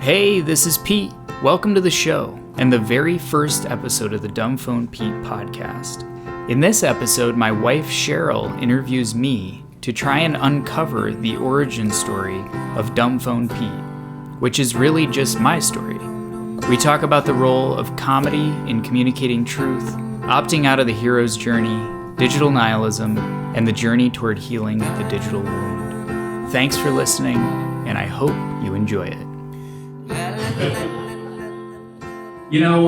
Hey, this is Pete. Welcome to the show and the very first episode of the Dumphone Pete podcast. In this episode, my wife Cheryl interviews me to try and uncover the origin story of Dumphone Pete, which is really just my story. We talk about the role of comedy in communicating truth, opting out of the hero's journey, digital nihilism, and the journey toward healing the digital wound. Thanks for listening, and I hope you enjoy it. You know,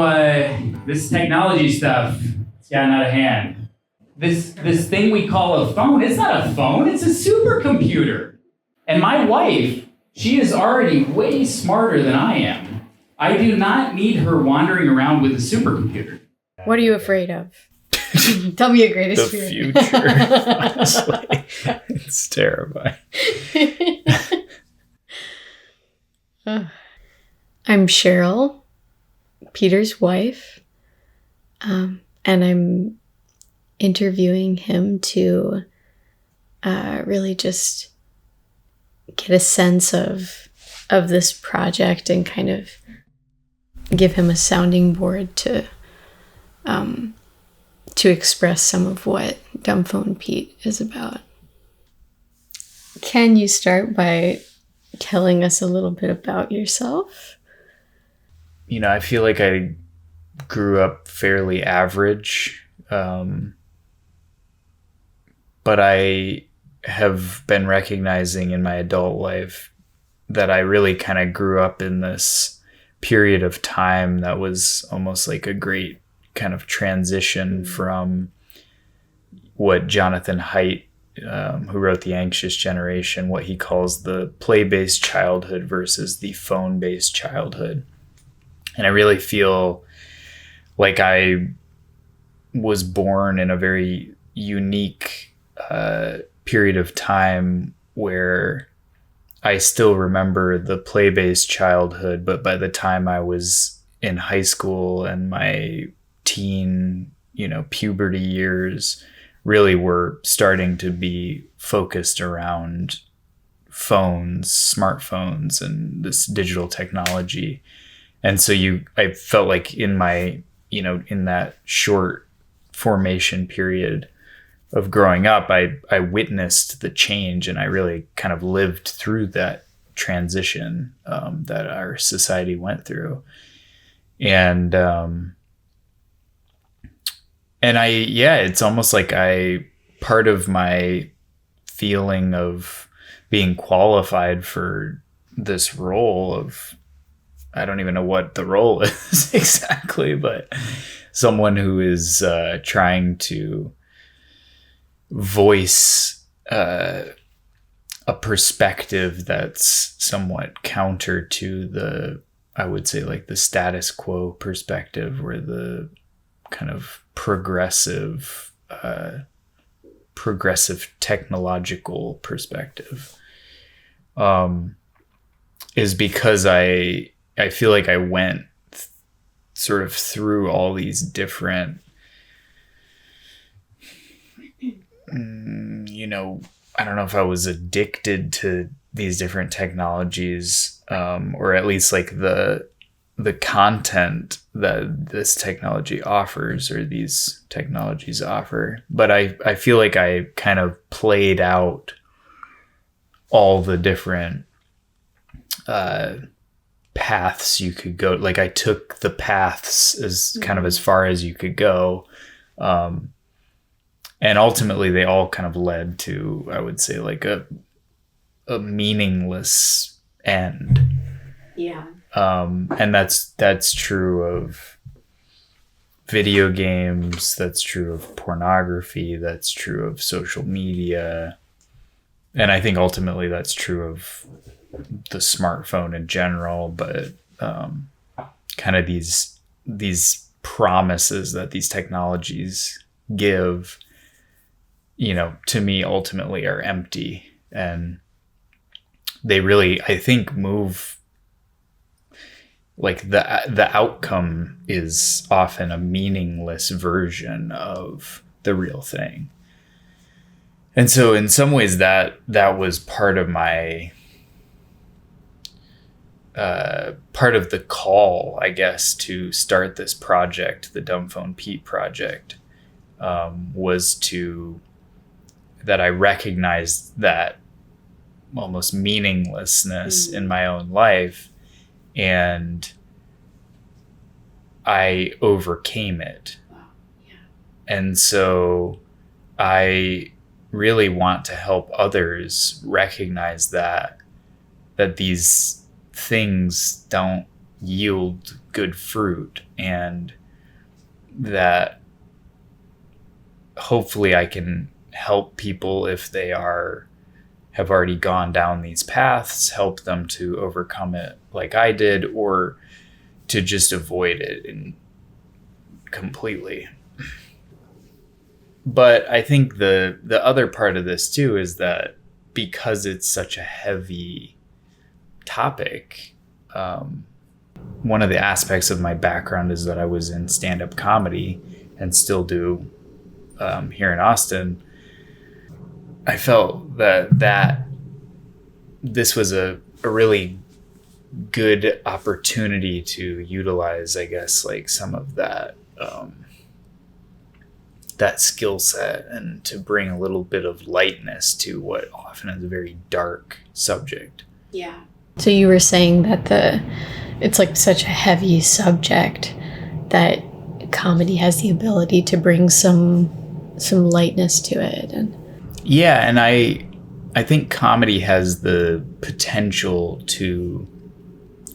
this technology stuff, it's gotten out of hand. This thing we call a phone, it's not a phone, it's a supercomputer. And my wife, she is already way smarter than I am. I do not need her wandering around with a supercomputer. What are you afraid of? Tell me your greatest The fear. future, honestly. It's terrifying. I'm Cheryl, Peter's wife, and I'm interviewing him to really just get a sense of this project and kind of give him a sounding board to express some of what Dumphone Pete is about. Can you start by telling us a little bit about yourself? You know, I feel like I grew up fairly average, but I have been recognizing in my adult life that I really kind of grew up in this period of time that was almost like a great kind of transition from what Jonathan Haidt, who wrote The Anxious Generation, what he calls the play-based childhood versus the phone-based childhood. And I really feel like I was born in a very unique period of time where I still remember the play-based childhood, but by the time I was in high school and my teen, puberty years really were starting to be focused around phones, smartphones, and this digital technology. And so I felt like in my, in that short formation period of growing up, I witnessed the change, and I really kind of lived through that transition that our society went through. And it's almost like part of my feeling of being qualified for this role of, I don't even know what the role is exactly, but someone who is trying to voice a perspective that's somewhat counter to I would say like the status quo perspective, or the kind of progressive technological perspective, is because I feel like I went sort of through all these different, I don't know if I was addicted to these different technologies, or at least like the content that this technology offers, or these technologies offer. But I feel like I kind of played out all the different paths you could go. Like I took the paths as kind of as far as you could go. And ultimately they all kind of led to, I would say, like a meaningless end. Yeah. And that's true of video games, that's true of pornography, that's true of social media. And I think ultimately that's true of the smartphone in general, but kind of these promises that these technologies give, to me ultimately are empty, and they really, I think, move, like the outcome is often a meaningless version of the real thing. And so in some ways that was part of my part of the call, I guess, to start this project, the Dumphone Pete project, was that I recognized that almost meaninglessness in my own life, and I overcame it. Wow. Yeah. And so I really want to help others recognize that these things don't yield good fruit, and that hopefully I can help people if they have already gone down these paths, help them to overcome it like I did, or to just avoid it completely. But I think the other part of this too is that because it's such a heavy topic, one of the aspects of my background is that I was in stand-up comedy and still do here in Austin. I felt that this was a really good opportunity to utilize, I guess, like some of that that skill set, and to bring a little bit of lightness to what often is a very dark subject. Yeah. So you were saying that it's like such a heavy subject that comedy has the ability to bring some lightness to it. And yeah, and I think comedy has the potential to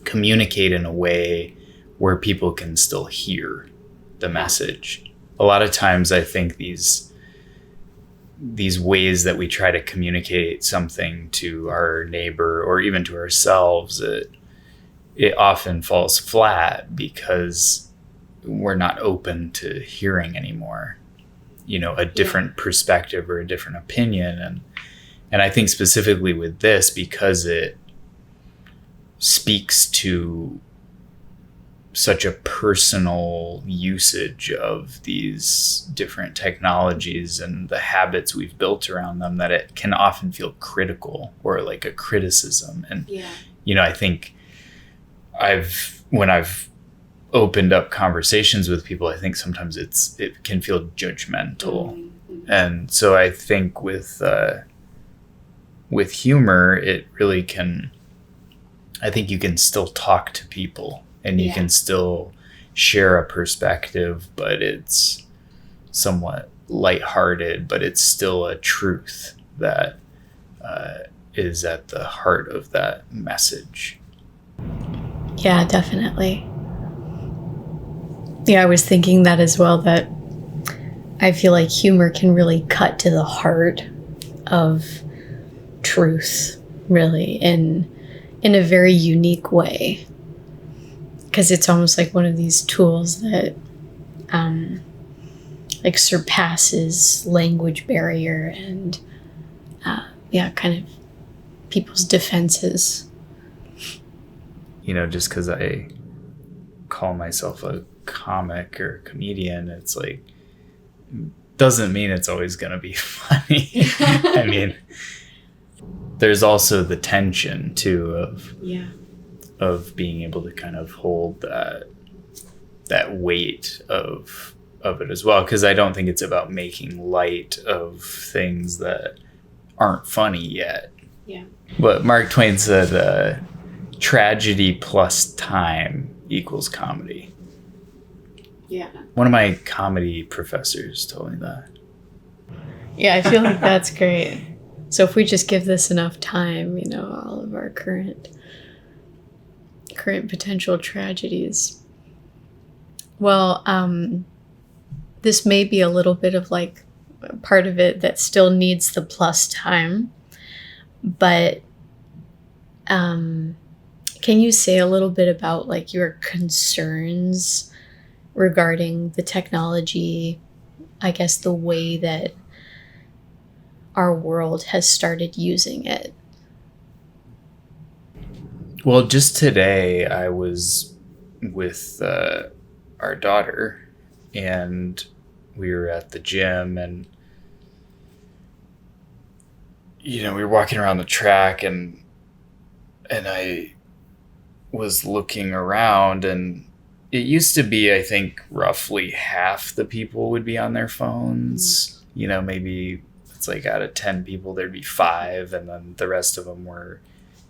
communicate in a way where people can still hear the message. A lot of times I think these ways that we try to communicate something to our neighbor or even to ourselves, it often falls flat because we're not open to hearing anymore, a different perspective or a different opinion. And I think specifically with this, because it speaks to such a personal usage of these different technologies and the habits we've built around them, that it can often feel critical or like a criticism. And, I think when I've opened up conversations with people, I think sometimes it can feel judgmental. Mm-hmm. And so I think with humor, it really can, I think you can still talk to people and you can still share a perspective, but it's somewhat lighthearted, but it's still a truth that is at the heart of that message. Yeah, definitely. Yeah, I was thinking that as well, that I feel like humor can really cut to the heart of truth, really, in a very unique way. Because it's almost like one of these tools that like surpasses language barrier and kind of people's defenses. Just because I call myself a comic or comedian, it's like, doesn't mean it's always going to be funny. I mean, there's also the tension too of being able to kind of hold that weight of it as well, because I don't think it's about making light of things that aren't funny yet. Yeah. But Mark Twain said tragedy plus time equals comedy. Yeah. One of my comedy professors told me that. Yeah, I feel like that's great. So if we just give this enough time, all of our current potential tragedies. Well, this may be a little bit of like part of it that still needs the plus time, but can you say a little bit about like your concerns regarding the technology, I guess the way that our world has started using it? Well, just today I was with our daughter, and we were at the gym, and we were walking around the track, and I was looking around, and it used to be, I think, roughly half the people would be on their phones. Maybe it's like out of 10 people, there'd be 5, and then the rest of them were,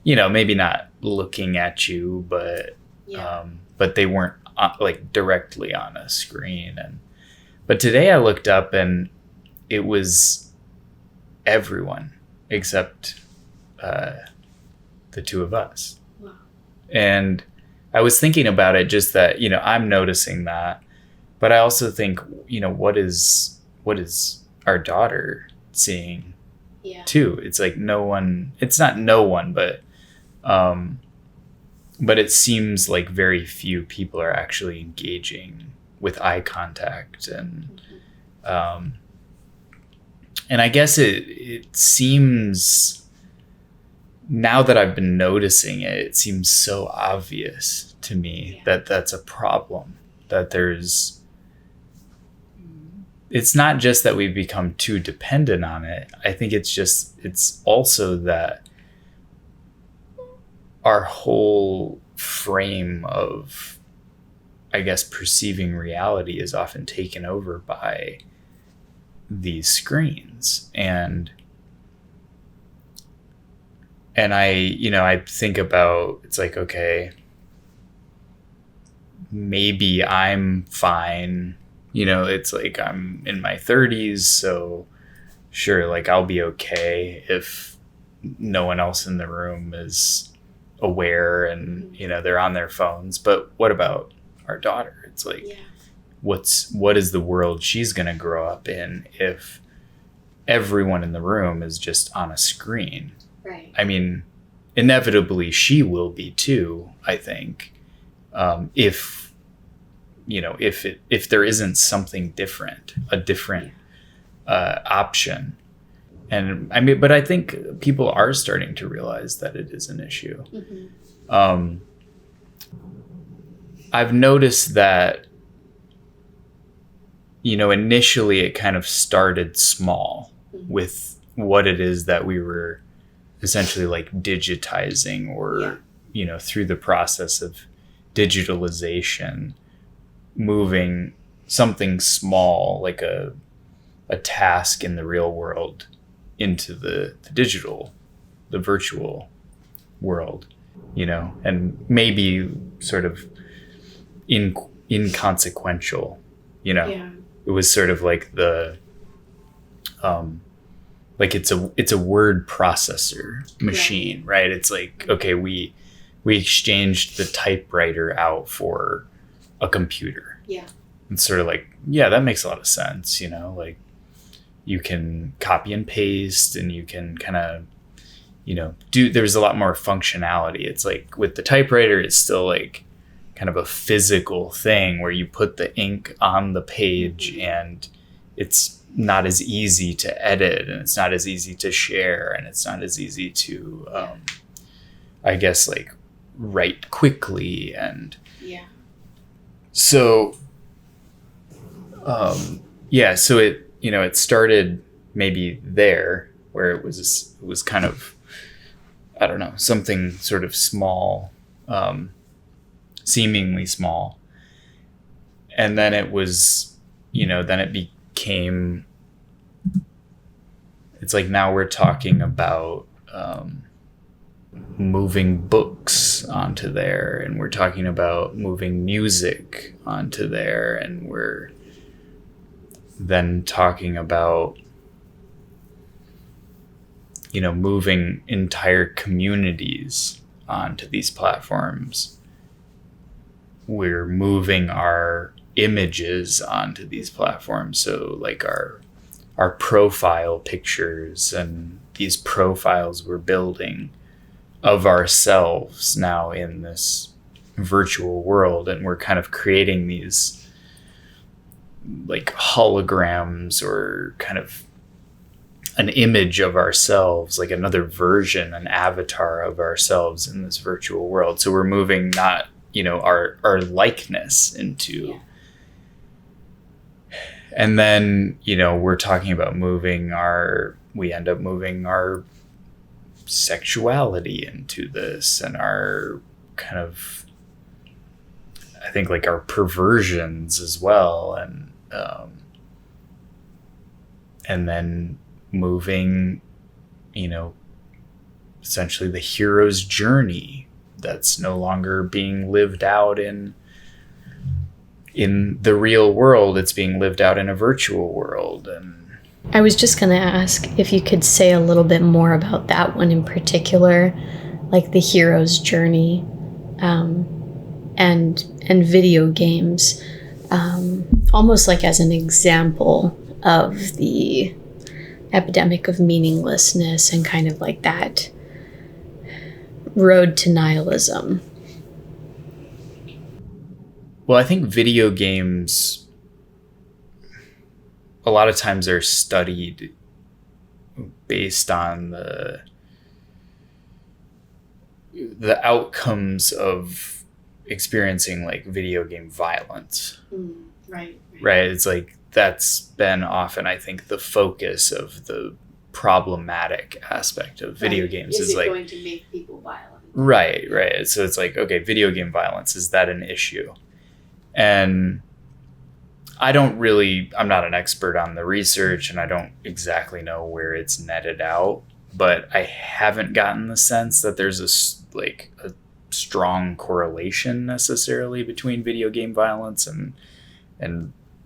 maybe not looking at you, but they weren't like directly on a screen. But today I looked up and it was everyone except the two of us. Wow. And I was thinking about it, just that, I'm noticing that, but I also think, what is our daughter seeing too? It's like it's not no one, but it seems like very few people are actually engaging with eye contact. And and I guess it seems, now that I've been noticing it, it seems so obvious to me that that's a problem, that it's not just that we've become too dependent on it. I think it's also that our whole frame of, I guess, perceiving reality is often taken over by these screens. And I think about, it's like, okay, maybe I'm fine. It's like I'm in my 30s, so sure, like I'll be okay if no one else in the room is aware and, they're on their phones. But what about our daughter? It's like, what is the world she's going to grow up in if everyone in the room is just on a screen? Right. I mean, inevitably she will be too, I think, if there isn't something different, a different option. And I mean, but I think people are starting to realize that it is an issue. Mm-hmm. I've noticed that, initially it kind of started small with what it is that we were essentially like digitizing, or through the process of digitalization, moving something small like a task in the real world into the digital, the virtual world, and maybe sort of inconsequential. It was sort of like the like it's a word processor machine, right? It's like, okay, we exchanged the typewriter out for a computer. It's sort of like, that makes a lot of sense. Like you can copy and paste, and you can kind of there's a lot more functionality. It's like with the typewriter, it's still like kind of a physical thing where you put the ink on the page, and it's not as easy to edit, and it's not as easy to share, and it's not as easy to I guess like write quickly. And so so it started maybe there, where it was kind of, I don't know, something sort of small, seemingly small. And then it was, then it became, it's like now we're talking about moving books onto there, and we're talking about moving music onto there, and we're then talking about moving entire communities onto these platforms. We're moving our images onto these platforms, so like our profile pictures, and these profiles we're building of ourselves now in this virtual world. And we're kind of creating these like holograms, or kind of an image of ourselves, like another version, an avatar of ourselves in this virtual world. So we're moving not, our likeness into, and then, we're talking about we end up moving our sexuality into this, and our kind of, I think, like our perversions as well, and then moving, essentially the hero's journey that's no longer being lived out in the real world. It's being lived out in a virtual world. And I was just going to ask if you could say a little bit more about that one in particular, like the hero's journey, and video games, almost like as an example of the epidemic of meaninglessness and kind of like that road to nihilism. Well, I think video games, a lot of times are studied based on the outcomes of experiencing like video game violence. Right. It's like that's been often, I think, the focus of the problematic aspect of video games is like going to make people violent. Right. So it's like, okay, video game violence, is that an issue? And I'm not an expert on the research, and I don't exactly know where it's netted out, but I haven't gotten the sense that there's a strong correlation necessarily between video game violence and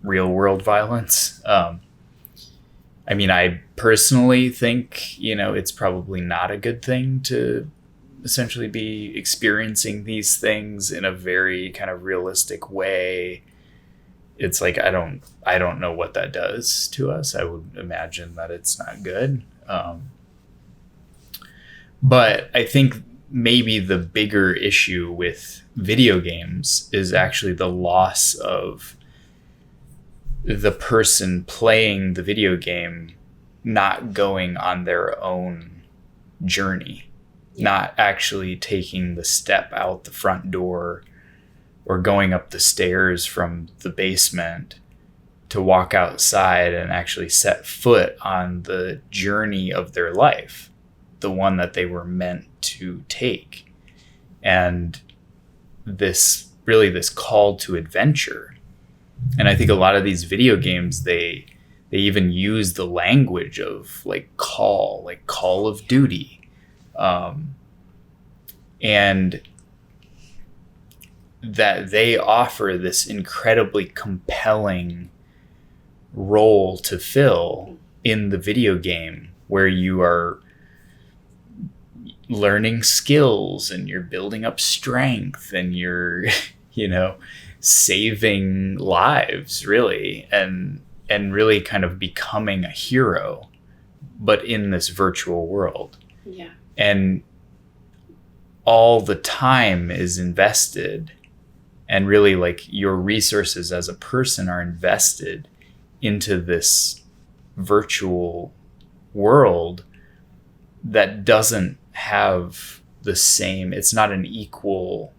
real world violence. I mean, I personally think, it's probably not a good thing to essentially be experiencing these things in a very kind of realistic way. It's like, I don't know what that does to us. I would imagine that it's not good. But I think maybe the bigger issue with video games is actually the loss of the person playing the video game not going on their own journey, not actually taking the step out the front door or going up the stairs from the basement to walk outside and actually set foot on the journey of their life, the one that they were meant to take. And this call to adventure. And I think a lot of these video games, they even use the language of Call of Duty. And that they offer this incredibly compelling role to fill in the video game, where you are learning skills and you're building up strength and you're, saving lives, really, and really kind of becoming a hero, but in this virtual world. Yeah. And all the time is invested, and really your resources as a person are invested into this virtual world that doesn't have the same, it's not an equal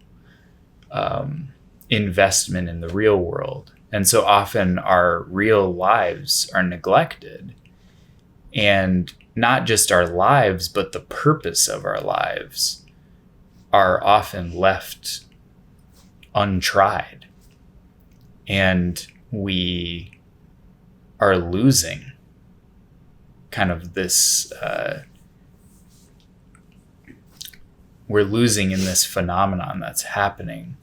investment in the real world. And so often our real lives are neglected, and not just our lives, but the purpose of our lives are often left untried, and we are losing kind of this, we're losing in this phenomenon that's happening.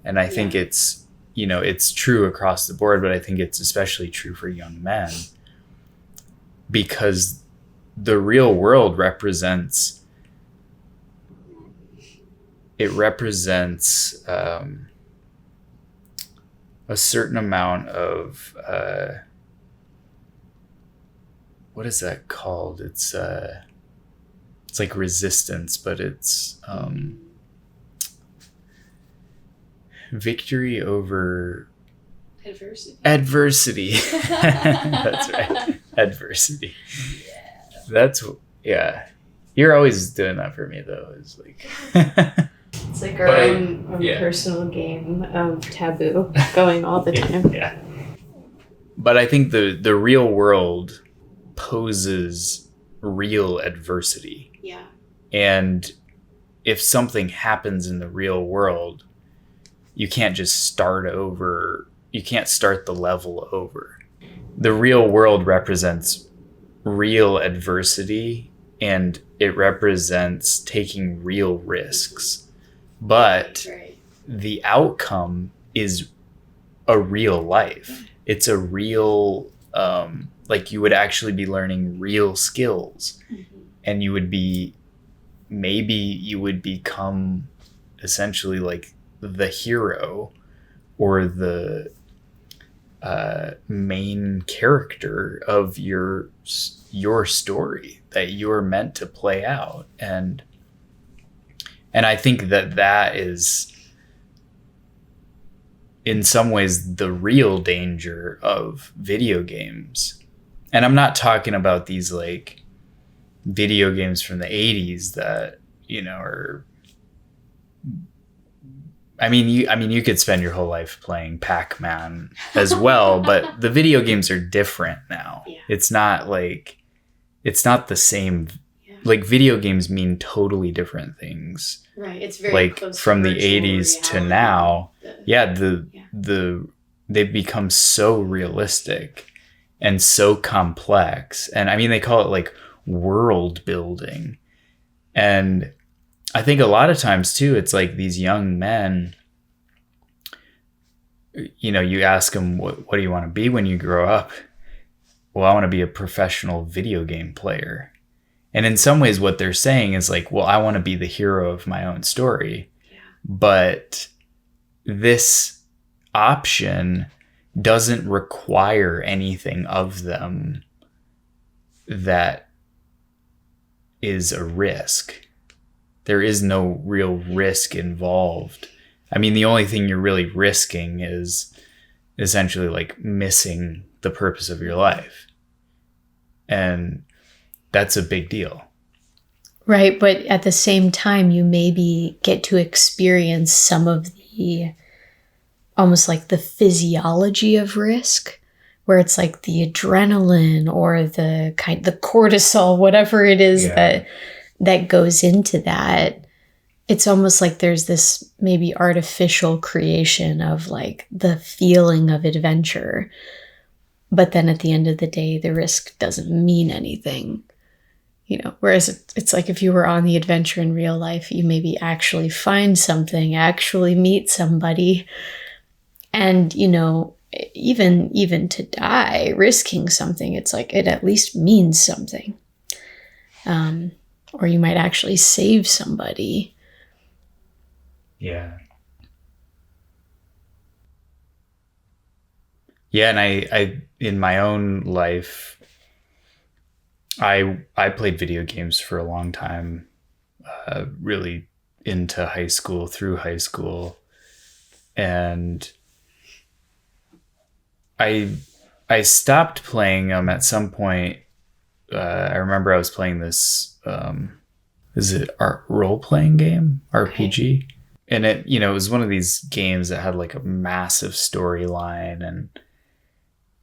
And I think it's, it's true across the board, but I think it's especially true for young men, because the real world represents a certain amount of, what is that called? It's like resistance, but it's victory over adversity. That's right. Adversity. Yeah. You're always doing that for me, though. It's like it's like our own personal game of taboo going all the time. Yeah. But I think the real world poses real adversity. Yeah. And if something happens in the real world, you can't just start over. You can't start the level over. The real world represents real adversity, and it represents taking real risks. But the outcome is a real life. It's a real, like you would actually be learning real skills, and maybe you would become essentially like the hero or the main character of your story that you're meant to play out. And I think that is in some ways the real danger of video games. And I'm not talking about these like video games from the 80s that, are, you could spend your whole life playing Pac-Man as well, but the video games are different now. Yeah. It's not the same. Yeah. Like video games mean totally different things. Right. It's very like close from to the 80s to now. They've become so realistic and so complex. And they call it like world building. And I think a lot of times too, it's like these young men, you ask them, what do you want to be when you grow up? Well, I want to be a professional video game player. And in some ways what they're saying is like, well, I want to be the hero of my own story. Yeah. But this option doesn't require anything of them that is a risk. There is no real risk involved. The only thing you're really risking is essentially like missing the purpose of your life. And that's a big deal. Right. But at the same time, you maybe get to experience some of the almost like the physiology of risk, where it's like the adrenaline or the cortisol, whatever it is that goes into that. It's almost like there's this maybe artificial creation of like the feeling of adventure. But then at the end of the day, the risk doesn't mean anything. Whereas it's like if you were on the adventure in real life, you maybe actually find something, actually meet somebody. And, even to die, risking something, it's like it at least means something. Or you might actually save somebody. Yeah. Yeah, and I in my own life, I played video games for a long time, really into high school, through high school. And I stopped playing them at some point. I remember I was playing this, is it role-playing game? RPG? And it, it was one of these games that had like a massive storyline, and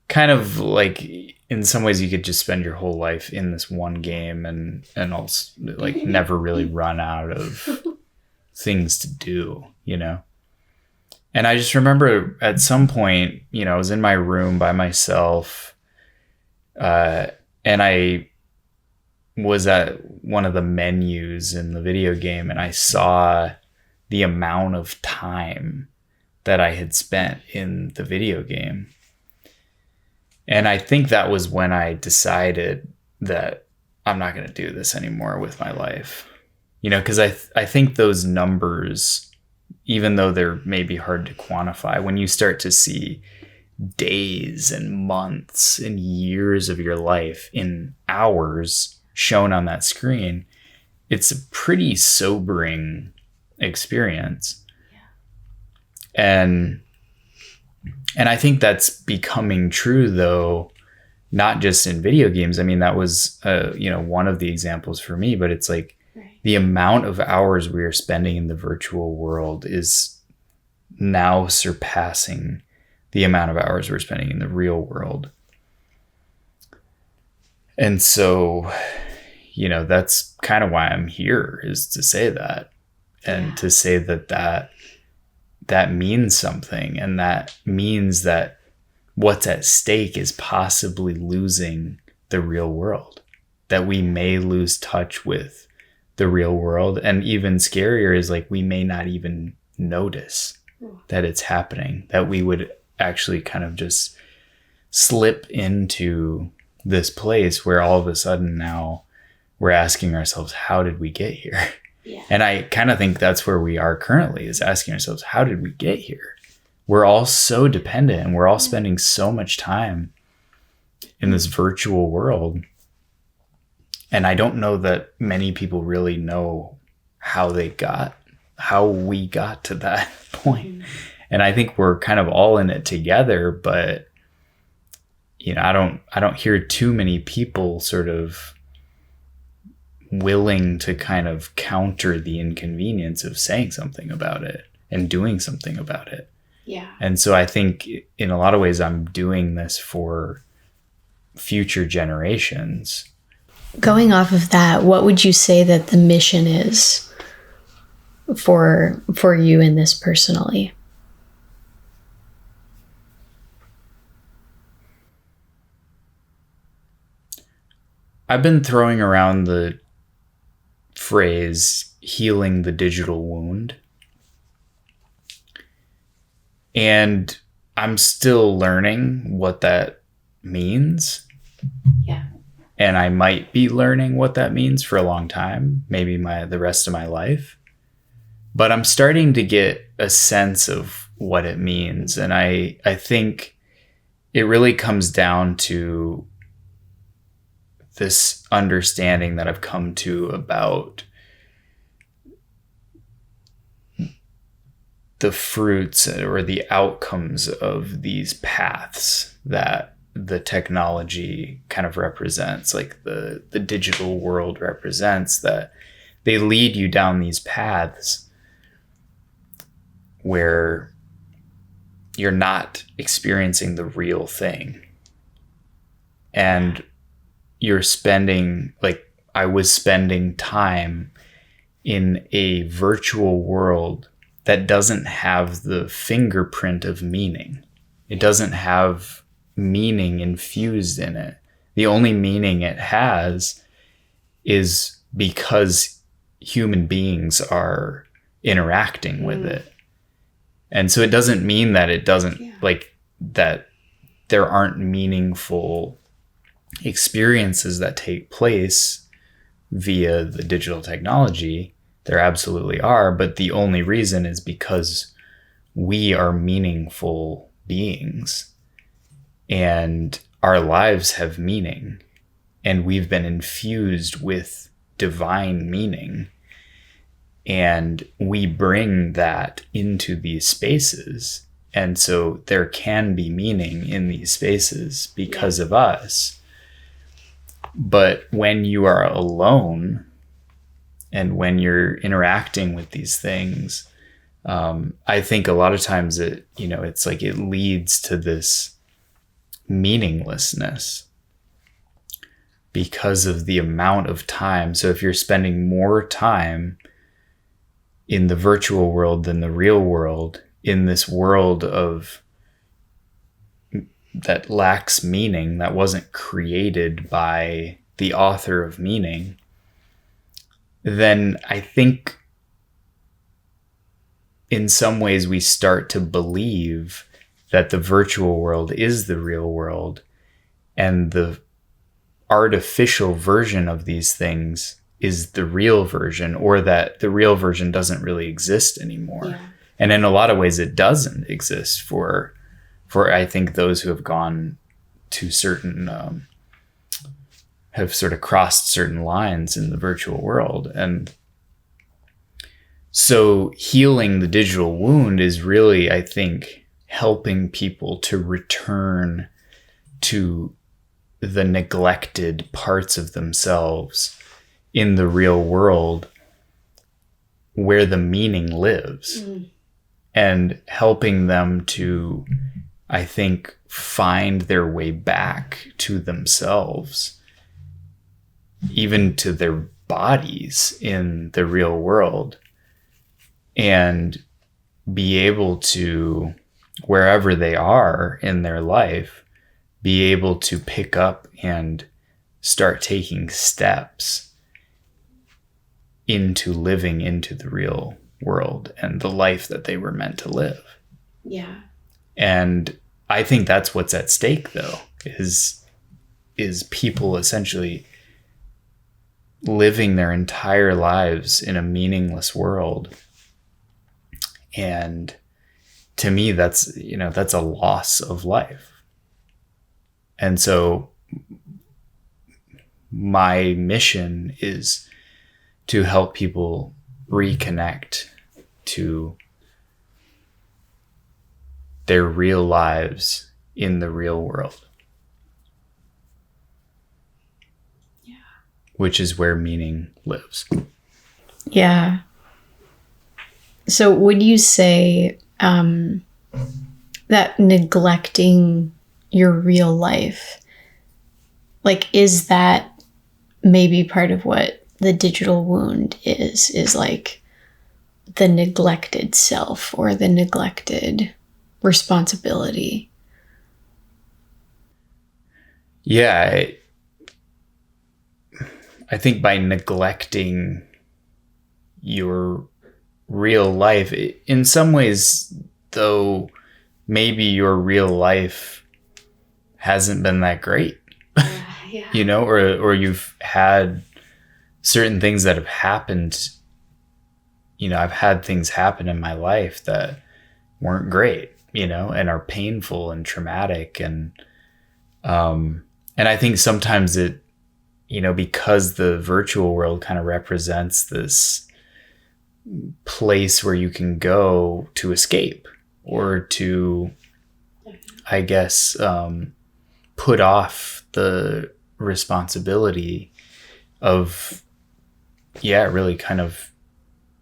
kind of like in some ways you could just spend your whole life in this one game and also like never really run out of things to do, And I just remember at some point, I was in my room by myself, and I was at one of the menus in the video game, and I saw the amount of time that I had spent in the video game. And I think that was when I decided that I'm not going to do this anymore with my life. Because I think those numbers, even though they're maybe hard to quantify, when you start to see days and months and years of your life in hours shown on that screen, it's a pretty sobering experience. Yeah. And I think that's becoming true, though, not just in video games. That was, one of the examples for me, but it's like the amount of hours we are spending in the virtual world is now surpassing the amount of hours we're spending in the real world. And so, that's kind of why I'm here, is to say that, and to say that means something, and that means that what's at stake is possibly losing the real world, that we may lose touch with the real world. And even scarier is like we may not even notice that it's happening, that we would actually kind of just slip into this place where all of a sudden now we're asking ourselves, how did we get here? Yeah. And I kind of think that's where we are currently, is asking ourselves, how did we get here? We're all so dependent, and we're all spending so much time in this virtual world. And I don't know that many people really know how we got to that point. And I think we're kind of all in it together, but I don't hear too many people sort of willing to kind of counter the inconvenience of saying something about it and doing something about it. Yeah. And so I think in a lot of ways I'm doing this for future generations. Going off of that, what would you say that the mission is for you in this personally? I've been throwing around the phrase healing the digital wound. And I'm still learning what that means. Yeah. And I might be learning what that means for a long time, maybe the rest of my life. But I'm starting to get a sense of what it means. And I think it really comes down to this understanding that I've come to about the fruits or the outcomes of these paths that the technology kind of represents, like the digital world represents, that they lead you down these paths where you're not experiencing the real thing. And you're spending, like I was spending time in a virtual world that doesn't have the fingerprint of meaning. It doesn't have meaning infused in it. The only meaning it has is because human beings are interacting with it. And so it doesn't mean that it doesn't, like, that there aren't meaningful experiences that take place via the digital technology. There absolutely are, but the only reason is because we are meaningful beings and our lives have meaning, and we've been infused with divine meaning, and we bring that into these spaces. And so there can be meaning in these spaces because of us. But when you are alone and when you're interacting with these things, I think a lot of times it's like it leads to this meaninglessness because of the amount of time. So if you're spending more time in the virtual world than the real world, in this world that lacks meaning, that wasn't created by the author of meaning, then I think in some ways we start to believe that the virtual world is the real world, and the artificial version of these things is the real version, or that the real version doesn't really exist anymore. Yeah. And in a lot of ways it doesn't exist for I think those who have gone to certain have sort of crossed certain lines in the virtual world. And so healing the digital wound is really, I think, helping people to return to the neglected parts of themselves in the real world where the meaning lives, and helping them to, I think, find their way back to themselves, even to their bodies in the real world. and be able to, wherever they are in their life, be able to pick up and start taking steps into living into the real world and the life that they were meant to live. Yeah. And I think that's what's at stake, though, is people essentially living their entire lives in a meaningless world. And to me, that's a loss of life. And so my mission is to help people reconnect to their real lives in the real world. Yeah. Which is where meaning lives. Yeah. So would you say that neglecting your real life, like, is that maybe part of what the digital wound is like the neglected self or the neglected responsibility? Yeah, I think by neglecting your real life, in some ways, though, maybe your real life hasn't been that great. Yeah. You know, or you've had certain things that have happened. You know, I've had things happen in my life that weren't great, you know, and are painful and traumatic. And I think sometimes it, you know, because the virtual world kind of represents this place where you can go to escape or to, I guess, put off the responsibility of, really kind of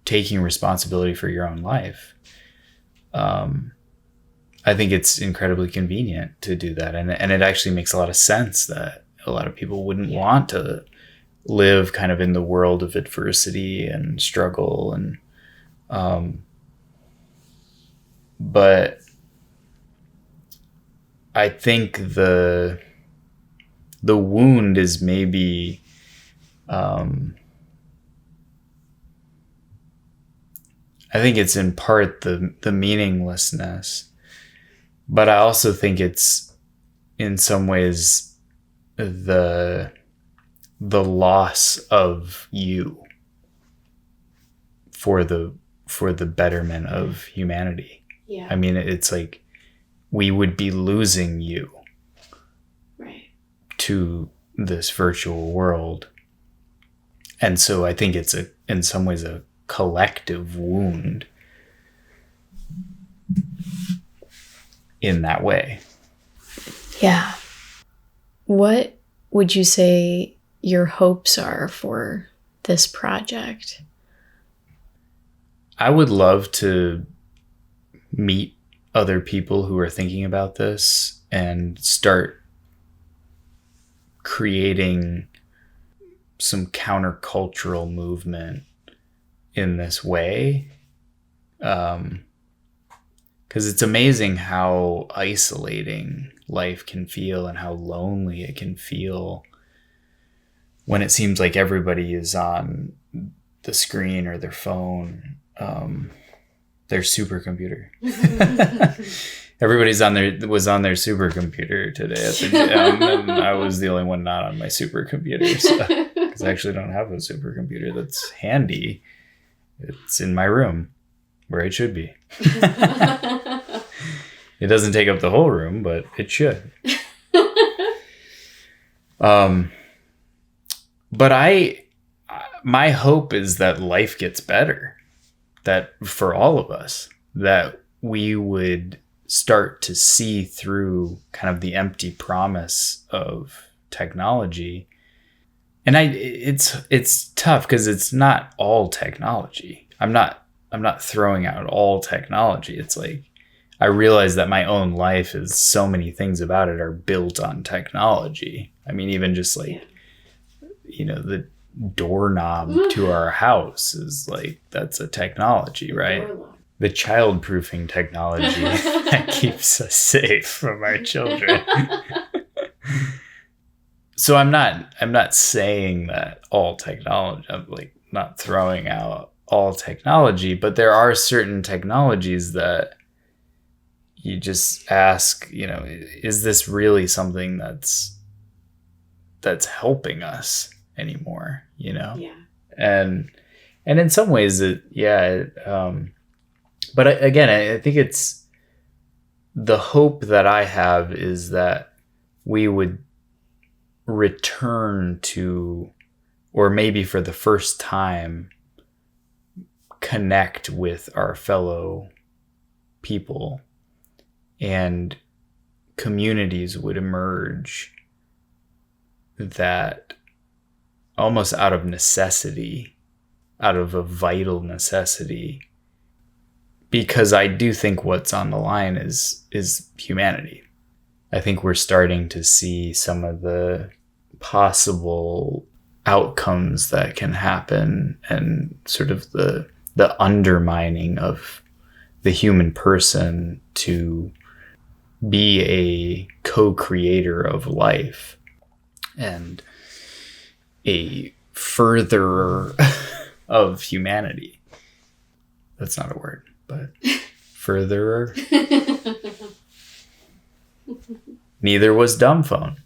taking responsibility for your own life. I think it's incredibly convenient to do that. And it actually makes a lot of sense that a lot of people wouldn't want to live kind of in the world of adversity and struggle. And, but I think the wound is maybe, I think it's in part the meaninglessness, but I also think it's in some ways the loss of you for the betterment of humanity. Yeah. I mean, it's like we would be losing you, Right, to this virtual world. And so I think it's in some ways a collective wound in that way. Yeah. What would you say your hopes are for this project? I would love to meet other people who are thinking about this and start creating some countercultural movement in this way. Because it's amazing how isolating life can feel and how lonely it can feel when it seems like everybody is on the screen or their phone, their supercomputer. Everybody's was on their supercomputer today at the gym, and I was the only one not on my supercomputer. So, because I actually don't have a supercomputer that's handy. It's in my room where it should be. It doesn't take up the whole room, but it should. But my hope is that life gets better, that for all of us, that we would start to see through kind of the empty promise of technology. And it's tough because it's not all technology. I'm not throwing out all technology. It's like, I realize that my own life is, so many things about it are built on technology. I mean, even just like, you know, doorknob to our house is like, that's a technology, right? The child-proofing technology that keeps us safe from our children. So I'm not saying that all technology, I'm like not throwing out all technology, but there are certain technologies that you just ask, is this really something that's helping us anymore, Yeah. And in some ways but again, I think it's the hope that I have is that we would return to, or maybe for the first time, connect with our fellow people, and communities would emerge that almost out of necessity, out of a vital necessity, because I do think what's on the line is humanity. I think we're starting to see some of the possible outcomes that can happen, and sort of the undermining of the human person to be a co-creator of life and a furtherer of humanity. That's not a word, but furtherer. Neither was Dumphone.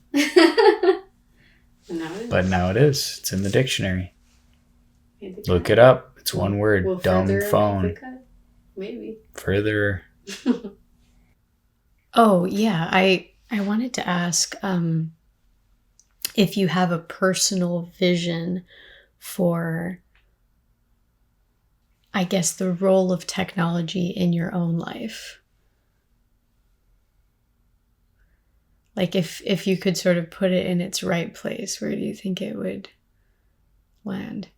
But now it is. It's in the dictionary. Look it up. It's one word. Dumphone. Maybe. Further. Oh, yeah. I wanted to ask if you have a personal vision for, I guess, the role of technology in your own life. Like if you could sort of put it in its right place, where do you think it would land?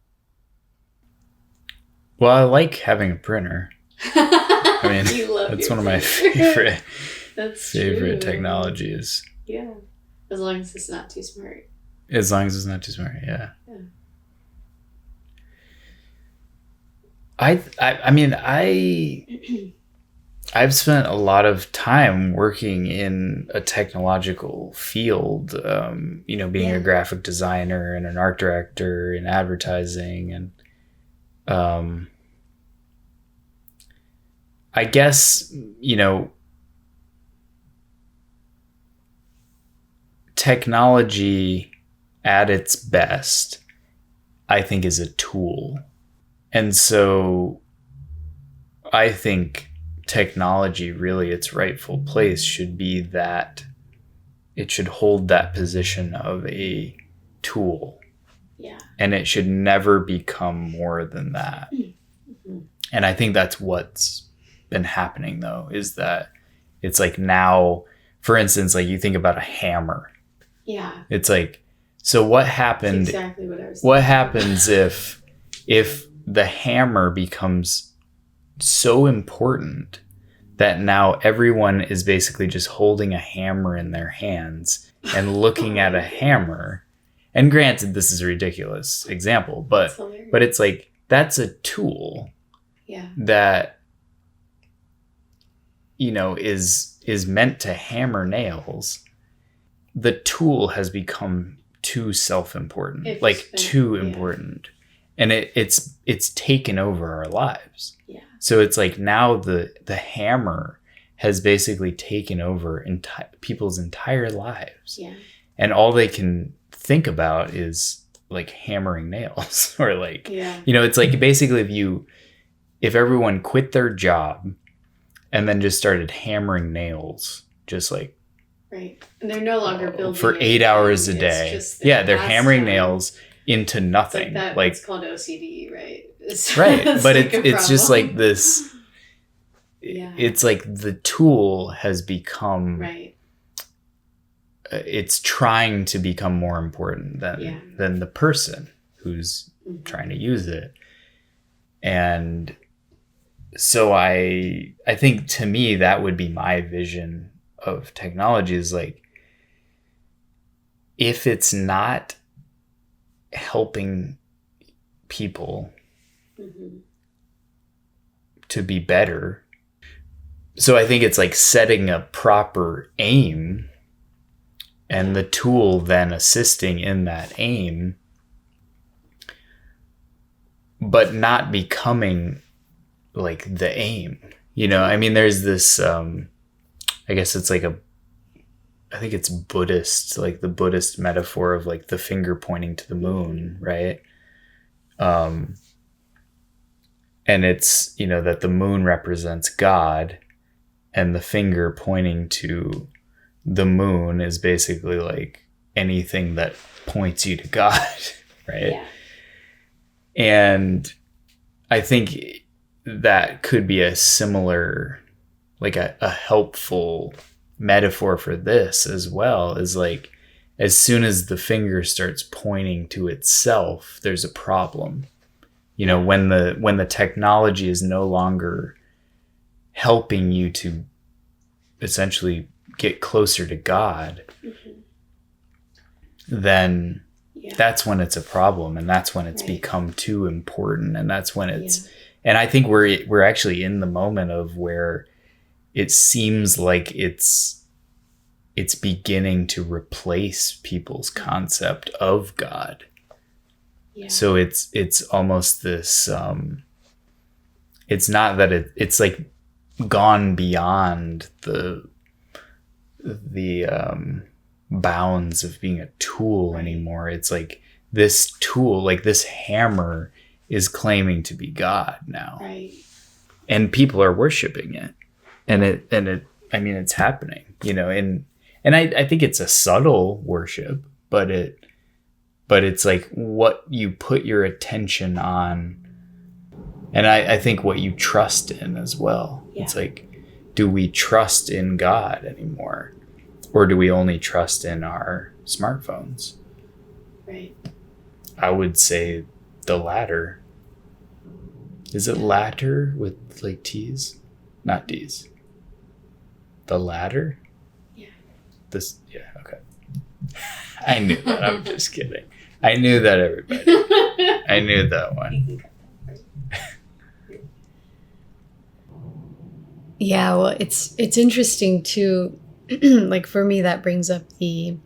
Well, I like having a printer. I mean, that's one of my favorite technologies. Yeah. As long as it's not too smart. As long as it's not too smart, yeah. I've spent a lot of time working in a technological field, being a graphic designer and an art director in advertising. And I guess, technology at its best, I think, is a tool. And so I think technology, really its rightful place should be that it should hold that position of a tool. Yeah. And it should never become more than that. Mm-hmm. And I think that's what's been happening, though, is that it's like now, for instance, like you think about a hammer. Yeah. It's like, so what happened? That's exactly what I was thinking. What happens if the hammer becomes so important that now everyone is basically just holding a hammer in their hands and looking at a hammer? And granted, this is a ridiculous example, but it's like, that's a tool. Yeah. That, is meant to hammer nails. The tool has become too self-important, too important. And it's taken over our lives. Yeah. So it's like now the hammer has basically taken over people's entire lives. Yeah. And all they can think about is like hammering nails or like, it's like basically if everyone quit their job and then just started hammering nails, just like, right. And they're no longer building for 8 hours a day. They're hammering nails into nothing. It's called OCD, right? Right. But it's just like this. Yeah. It's like the tool has become. Right. It's trying to become more important than the person who's trying to use it. And so I think, to me, that would be my vision of technology, is like, if it's not helping people to be better. So I think it's like setting a proper aim and the tool then assisting in that aim, but not becoming like the aim. You know, I mean, there's this, I guess it's like I think it's Buddhist, like the Buddhist metaphor of like the finger pointing to the moon, right? And it's, you know, that the moon represents God, and the finger pointing to the moon is basically like anything that points you to God, right? Yeah. And I think that could be a similar, like a helpful metaphor for this as well, is like, as soon as the finger starts pointing to itself, there's a problem. You know, when the technology is no longer helping you to essentially get closer to God, then that's when it's a problem, and that's when it's become too important, and that's when it's and I think we're actually in the moment of where it seems like it's beginning to replace people's concept of God. So it's almost this it's not that it's like gone beyond the bounds of being a tool anymore. It's like this tool, like this hammer, is claiming to be God now, and people are worshiping it, and it I mean, it's happening, you know, and I think it's a subtle worship, but it's like what you put your attention on, and I think what you trust in as well. It's like, do we trust in God anymore, or do we only trust in our smartphones? I would say the latter. Is it latter with like T's? Not D's. The latter? Okay. I knew that. I'm just kidding. I knew that, everybody. I knew that one. Yeah, well, it's interesting too. Like for me, that brings up the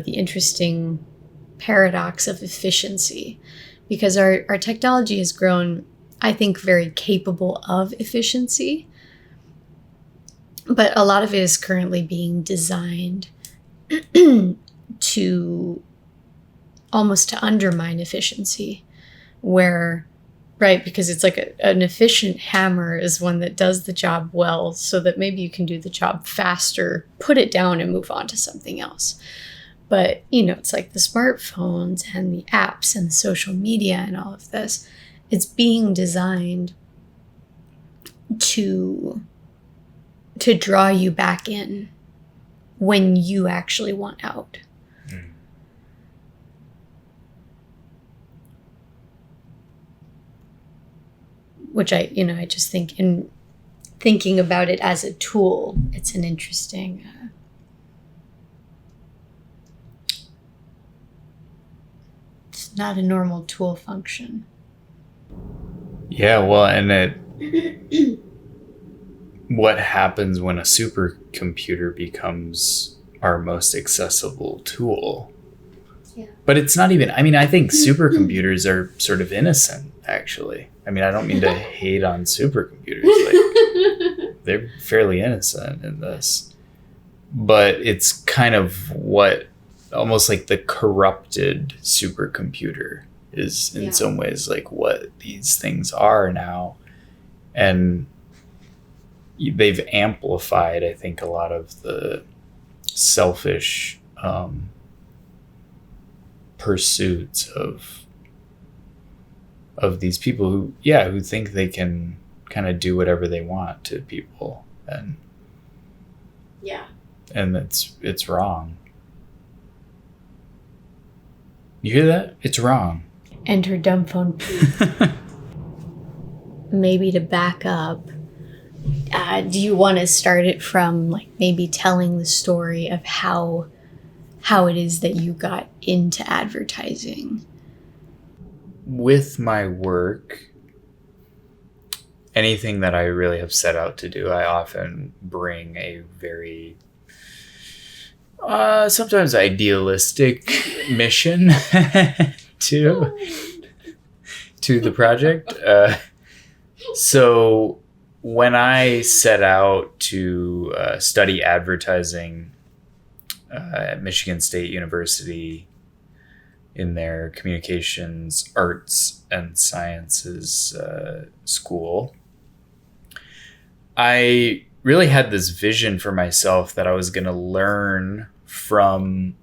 interesting paradox of efficiency, because our technology has grown, I think, very capable of efficiency, but a lot of it is currently being designed to undermine efficiency, where, right, because it's like an efficient hammer is one that does the job well, so that maybe you can do the job faster, put it down, and move on to something else. But, you know, it's like the smartphones and the apps and the social media and all of this, it's being designed to draw you back in when you actually want out. Which I just think, in thinking about it as a tool, it's an interesting it's not a normal tool function. Yeah, well, and what happens when a supercomputer becomes our most accessible tool? But it's not even, I mean, I think supercomputers are sort of innocent, actually. I mean, I don't mean to hate on supercomputers. Like, they're fairly innocent in this. But it's kind of almost like the corrupted supercomputer is in some ways like what these things are now. And they've amplified, I think, a lot of the selfish pursuits of these people who think they can kind of do whatever they want to people, and it's wrong. You hear that? It's wrong. Enter Dumphone Pete. Maybe to back up, do you want to start it from like maybe telling the story of how how it is that you got into advertising. With my work, anything that I really have set out to do, I often bring a very sometimes idealistic mission to the project. So when I set out to study advertising at Michigan State University in their communications, arts, and sciences school, I really had this vision for myself that I was going to learn from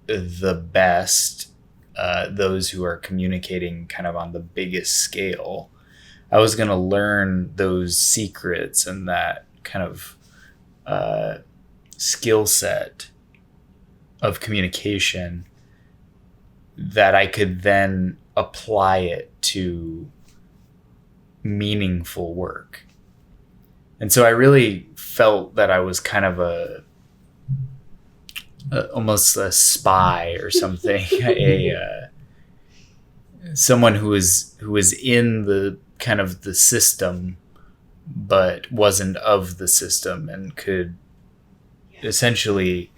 the best, those who are communicating kind of on the biggest scale. I was going to learn those secrets and that kind of skill set of communication that I could then apply it to meaningful work. And so I really felt that I was kind of almost a spy or something, someone who was in the kind of the system, but wasn't of the system, and could essentially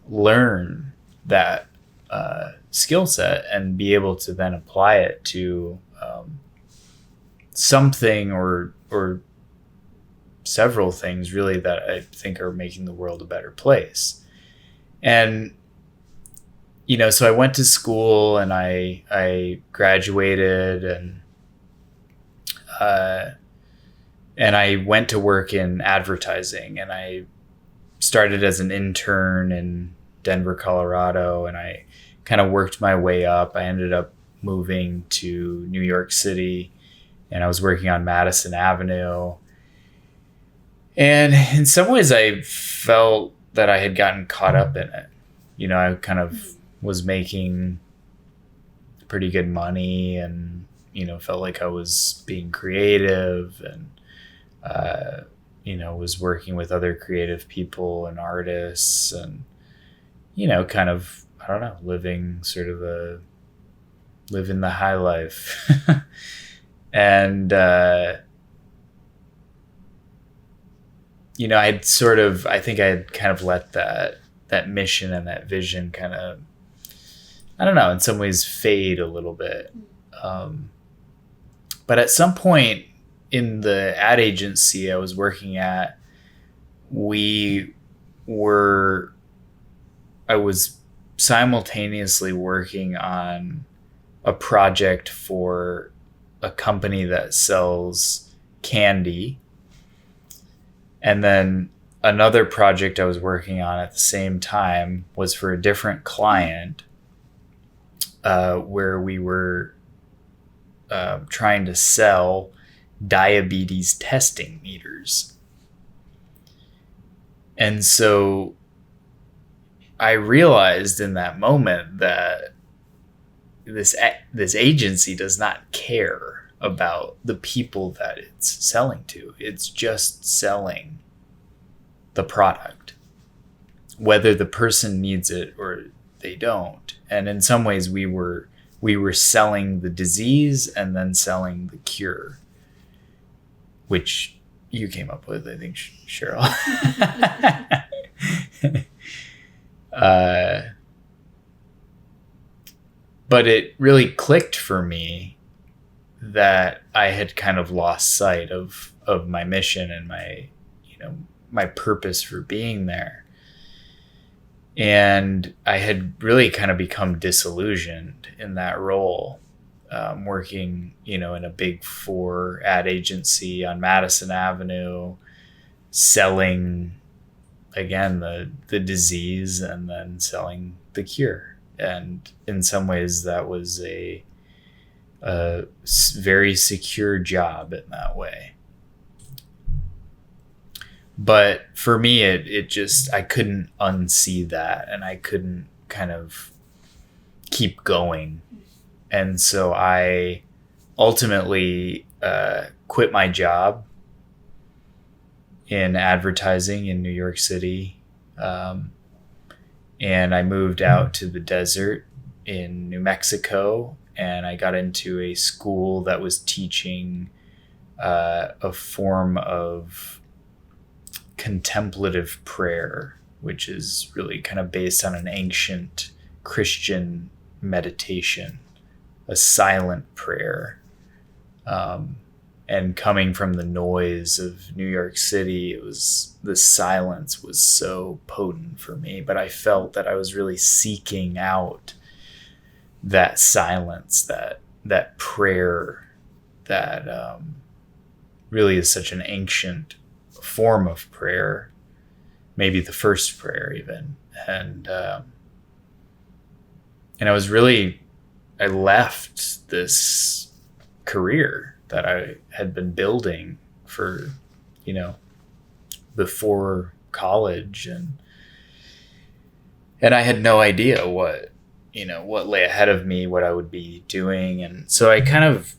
learn that skill set and be able to then apply it to something or several things really that I think are making the world a better place. And so I went to school and I graduated, and I went to work in advertising, and I started as an intern in Denver, Colorado, and I kind of worked my way up. I ended up moving to New York City, and I was working on Madison Avenue. And in some ways I felt that I had gotten caught up in it. I kind of was making pretty good money, and, felt like I was being creative, and, was working with other creative people and artists, and, kind of, I don't know, living the high life. And, I think I had kind of let that mission and that vision kind of, I don't know, in some ways fade a little bit. But at some point in the ad agency I was working at, I was simultaneously working on a project for a company that sells candy. And then another project I was working on at the same time was for a different client, where we were trying to sell diabetes testing meters. And so I realized in that moment that this agency does not care about the people that it's selling to. It's just selling the product, whether the person needs it or they don't. And in some ways we were selling the disease and then selling the cure, which you came up with, I think, Cheryl. But it really clicked for me that I had kind of lost sight of my mission and my purpose for being there. And I had really kind of become disillusioned in that role, working, in a big 4 ad agency on Madison Avenue, selling, again, the disease and then selling the cure. And in some ways that was a very secure job in that way. But for me, it just, I couldn't unsee that, and I couldn't kind of keep going. And so I ultimately quit my job in advertising in New York City, and I moved out to the desert in New Mexico, and I got into a school that was teaching a form of contemplative prayer, which is really kind of based on an ancient Christian meditation, a silent prayer. And coming from the noise of New York City, the silence was so potent for me, but I felt that I was really seeking out that silence, that prayer that really is such an ancient form of prayer, maybe the first prayer even. And I left this career that I had been building for, before college, and I had no idea what lay ahead of me, what I would be doing. And so I kind of,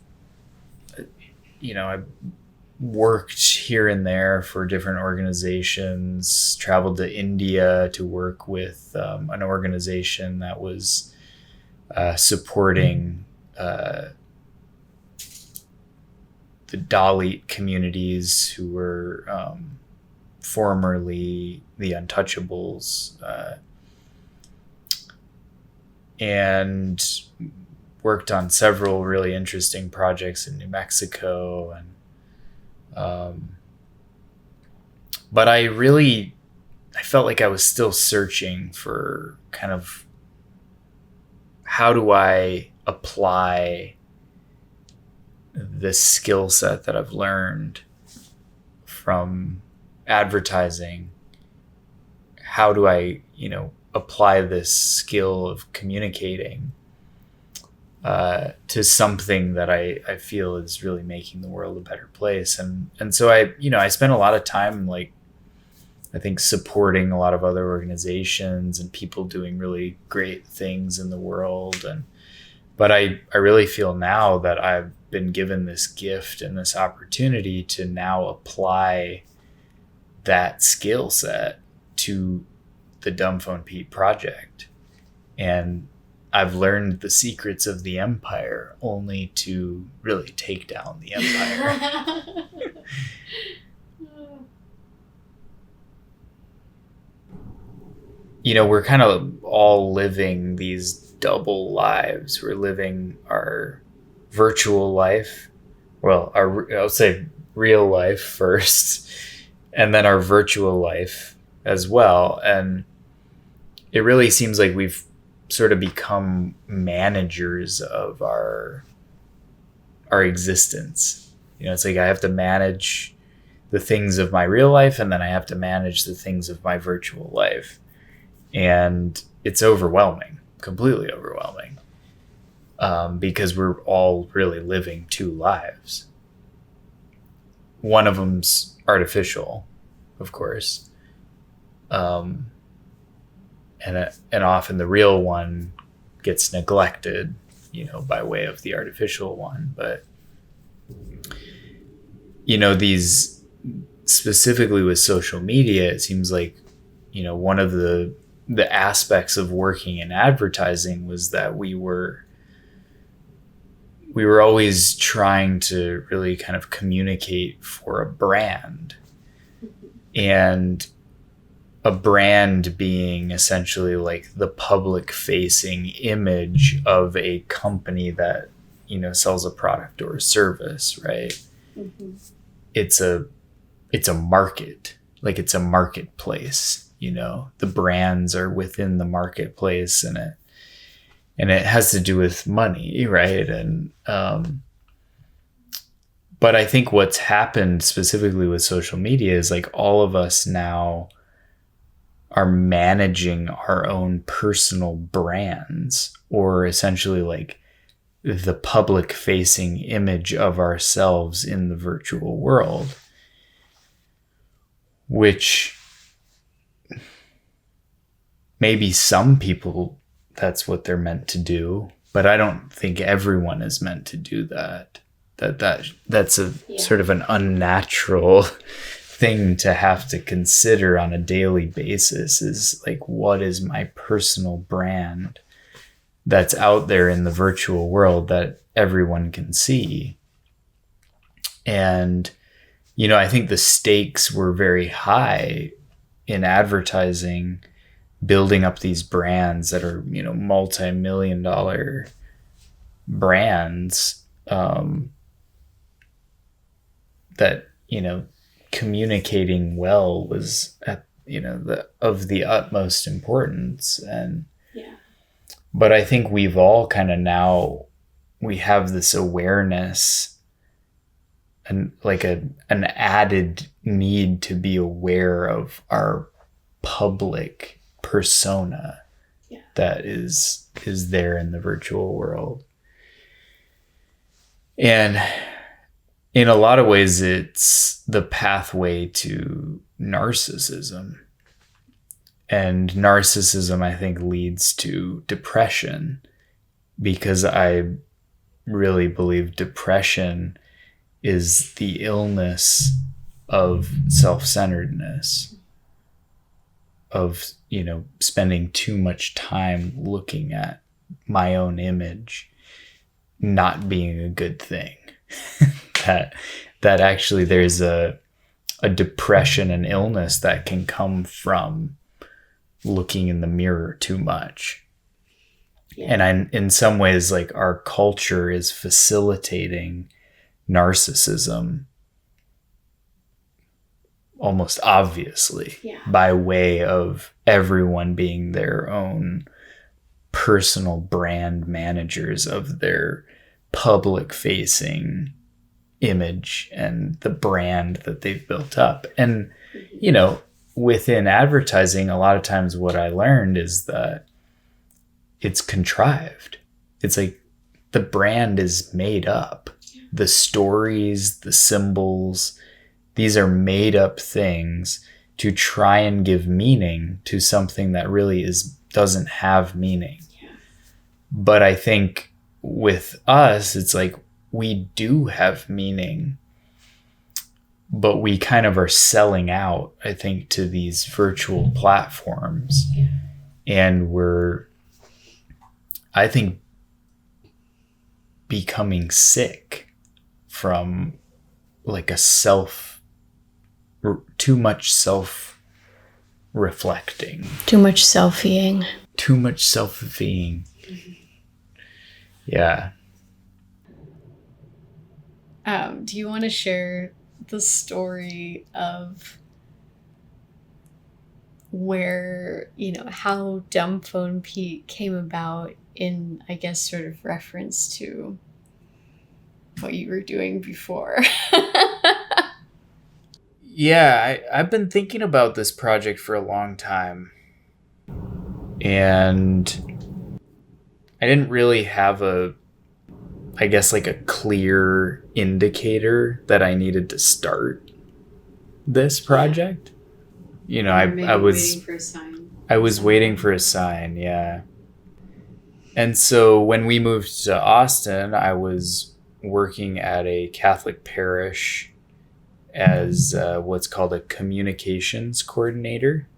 I worked here and there for different organizations, traveled to India to work with an organization that was supporting the Dalit communities, who were formerly the Untouchables, and worked on several really interesting projects in New Mexico. And but I felt like I was still searching for kind of, how do I apply this skill set that I've learned from advertising? How do I, apply this skill of communicating to something that I feel is really making the world a better place? And so I spent a lot of time, I think, supporting a lot of other organizations and people doing really great things in the world. But I really feel now that I've been given this gift and this opportunity to now apply that skill set to the Dumphone Pete project. And I've learned the secrets of the empire only to really take down the empire. We're kind of all living these double lives. We're living our virtual life, well, I'll say real life first, and then our virtual life as well. And it really seems like we've sort of become managers of our existence. It's like I have to manage the things of my real life, and then I have to manage the things of my virtual life. And it's overwhelming, completely overwhelming, because we're all really living two lives. One of them's artificial, of course, and often the real one gets neglected, by way of the artificial one. But these, specifically with social media, it seems like one of the aspects of working in advertising was that we were always trying to really kind of communicate for a brand, and a brand being essentially like the public facing image of a company that, sells a product or a service, right? Mm-hmm. It's a market, like it's a marketplace. The brands are within the marketplace, and it has to do with money, right? And but I think what's happened specifically with social media is like all of us now are managing our own personal brands, or essentially like the public facing image of ourselves in the virtual world, which maybe some people, that's what they're meant to do, but I don't think everyone is meant to do that. That's a sort of an unnatural thing to have to consider on a daily basis is like, what is my personal brand that's out there in the virtual world that everyone can see? And, you know, I think the stakes were very high in advertising, building up these brands that are, you know, multi-million dollar brands, that, you know, communicating well was at, you know, of the utmost importance. And but I think we've all kind of now, we have this awareness and like an added need to be aware of our public persona that is there in the virtual world. And in a lot of ways, it's the pathway to narcissism. And narcissism, I think, leads to depression, because I really believe depression is the illness of self-centeredness, of, you know, spending too much time looking at my own image not being a good thing. that actually there's a depression and illness that can come from looking in the mirror too much. And in some ways, like, our culture is facilitating narcissism almost obviously, by way of everyone being their own personal brand managers of their public facing image and the brand that they've built up. And, you know, within advertising, a lot of times what I learned is that it's contrived. It's like the brand is made up. The stories, the symbols, these are made up things to try and give meaning to something that really doesn't have meaning. But I think with us, it's like we do have meaning, but we kind of are selling out, I think, to these virtual platforms. And we're, I think, becoming sick from like too much self-reflecting. Too much selfieing. Too much selfieing. Yeah. Do you want to share the story of where, you know, how Dumphone Pete came about in, I guess, sort of reference to what you were doing before? Yeah, I've been thinking about this project for a long time. And I didn't really have a clear indicator that I needed to start this project. You know, I was waiting for a sign. I was waiting for a sign, yeah. And so when we moved to Austin, I was working at a Catholic parish as what's called a communications coordinator.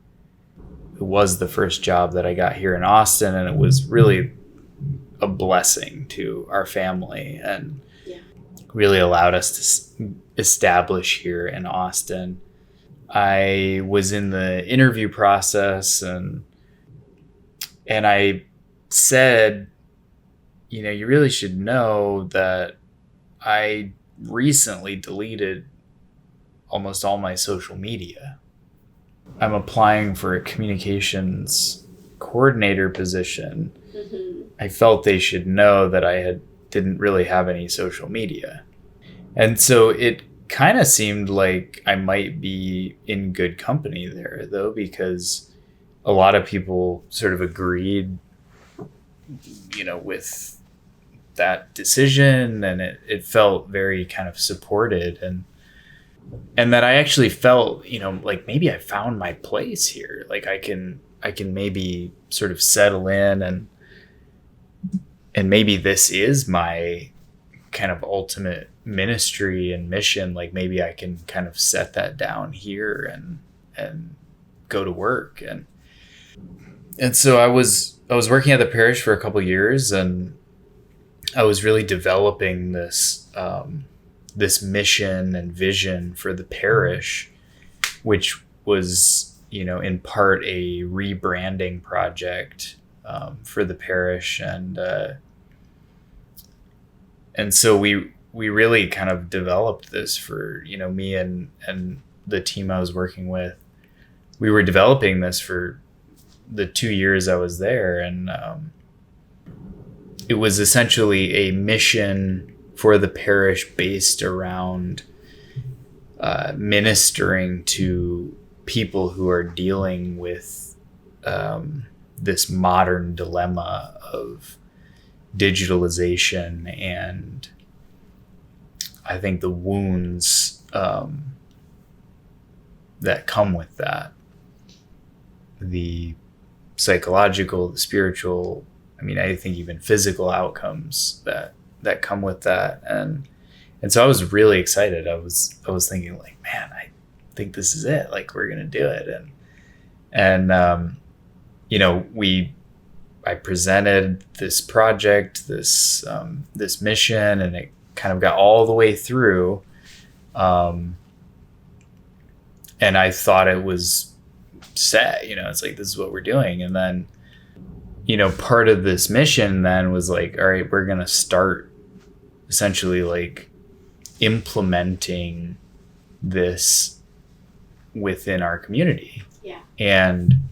It was the first job that I got here in Austin, and it was really a blessing to our family and really allowed us to establish here in Austin. I was in the interview process and I said, you know, you really should know that I recently deleted almost all my social media. I'm applying for a communications coordinator position. I felt they should know that I didn't really have any social media. And so it kind of seemed like I might be in good company there, though, because a lot of people sort of agreed, you know, with that decision, and it felt very kind of supported, and that I actually felt, you know, like maybe I found my place here. Like I can maybe sort of settle in, and maybe this is my kind of ultimate ministry and mission, like maybe I can kind of set that down here and go to work. And so I was working at the parish for a couple of years, and I was really developing this this mission and vision for the parish, which was, you know, in part a rebranding project for the parish, and so we really kind of developed this for, you know, me and the team I was working with. We were developing this for the 2 years I was there, and it was essentially a mission for the parish based around ministering to people who are dealing with this modern dilemma of digitalization, and I think the wounds that come with that, the psychological, the spiritual, I mean, I think even physical outcomes that come with that. And so I was really excited. I was thinking, like, man, I think this is it. Like, we're going to do it. And you know, I presented this project, this mission, and it kind of got all the way through. And I thought it was set, you know, it's like, this is what we're doing. And then, you know, part of this mission then was like, all right, we're going to start essentially like implementing this within our community. Yeah. And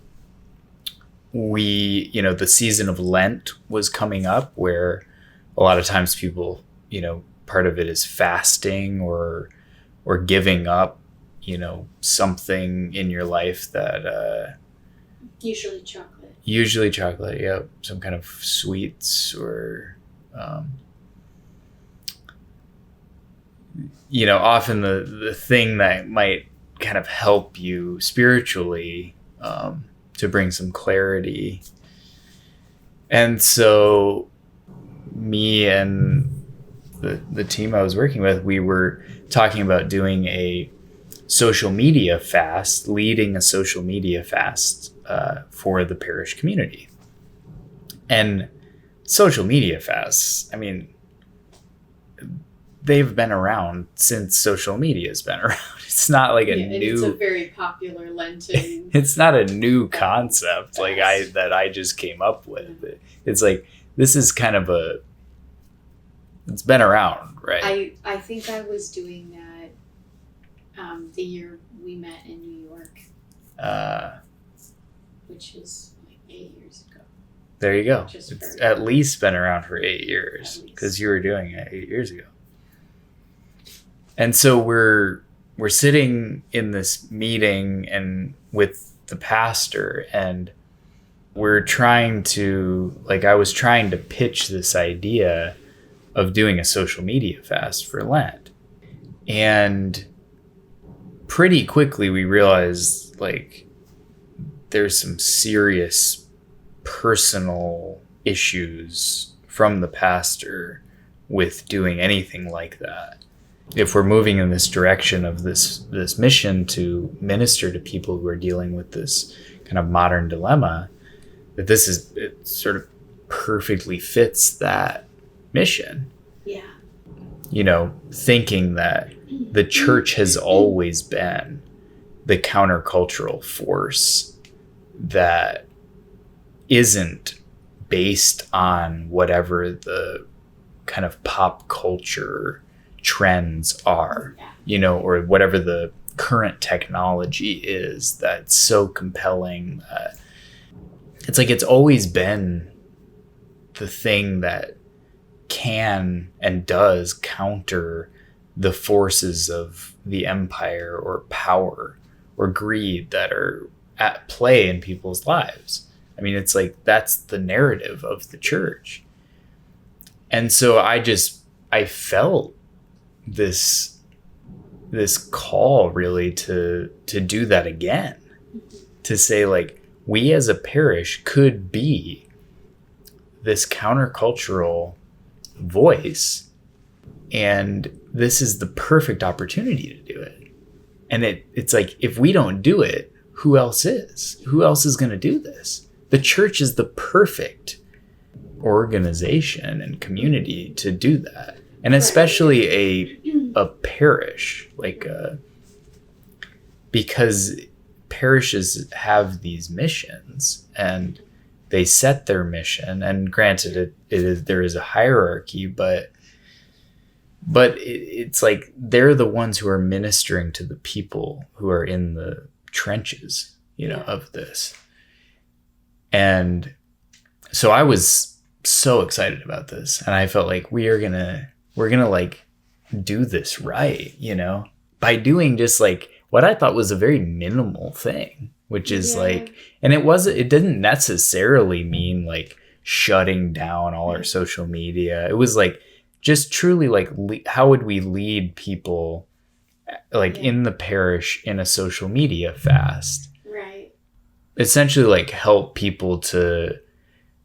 we, you know, the season of Lent was coming up, where a lot of times people, you know, part of it is fasting or giving up, you know, something in your life that Usually chocolate. Yep. Some kind of sweets or you know, often the thing that might kind of help you spiritually to bring some clarity. And so me and the team I was working with, we were talking about doing a social media fast, leading a social media fast for the parish community. And social media fasts, I mean, they've been around since social media has been around. It's not like it's a very popular Lenten. It's not a new concept like that I just came up with. It's like, this is kind of it's been around, right? I think I was doing that the year we met in New York, which is like 8 years ago. There you go. It's at least been around for 8 years, because you were doing it 8 years ago. And so we're sitting in this meeting and with the pastor, and we're trying to, like, I was trying to pitch this idea of doing a social media fast for Lent. And pretty quickly we realized, like, there's some serious personal issues from the pastor with doing anything like that. If we're moving in this direction of this mission to minister to people who are dealing with this kind of modern dilemma, that it sort of perfectly fits that mission. Yeah. You know, thinking that the church has always been the countercultural force that isn't based on whatever the kind of pop culture trends are, you know, or whatever the current technology is that's so compelling that it's like, it's always been the thing that can and does counter the forces of the empire or power or greed that are at play in people's lives. I mean, it's like, that's the narrative of the church. And so I felt this call really to do that again, to say, like, we as a parish could be this countercultural voice and this is the perfect opportunity to do it. And it's like, if we don't do it, who else is? Who else is going to do this? The church is the perfect organization and community to do that. And especially a parish, because parishes have these missions and they set their mission. And granted, there is a hierarchy, but it's like they're the ones who are ministering to the people who are in the trenches, of this. And so I was so excited about this, and I felt like we're gonna like do this right, by doing just like what I thought was a very minimal thing, which is and it didn't necessarily mean like shutting down all our social media. It was like just truly like how would we lead people in the parish in a social media fast, right? Essentially like help people to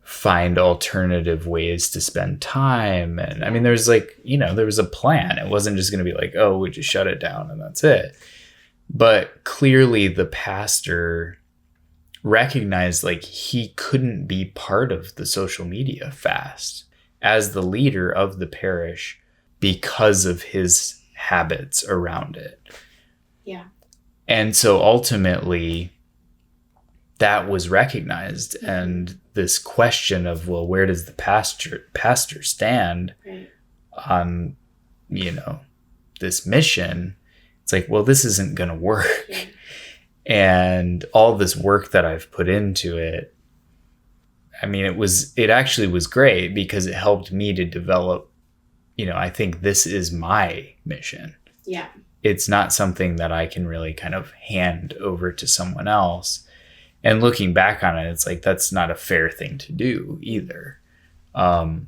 find alternative ways to spend time. And I mean, there's there was a plan. It wasn't just going to be like, oh, we just shut it down and that's it. But clearly the pastor recognized like he couldn't be part of the social media fast as the leader of the parish because of his habits around it. Yeah. And so ultimately that was recognized, and this question of, well, where does the pastor stand on, this mission? It's like, well, this isn't going to work. Yeah. And all this work that I've put into it, I mean, it actually was great because it helped me to develop, I think this is my mission. Yeah. It's not something that I can really kind of hand over to someone else. And looking back on it, it's like, that's not a fair thing to do either. But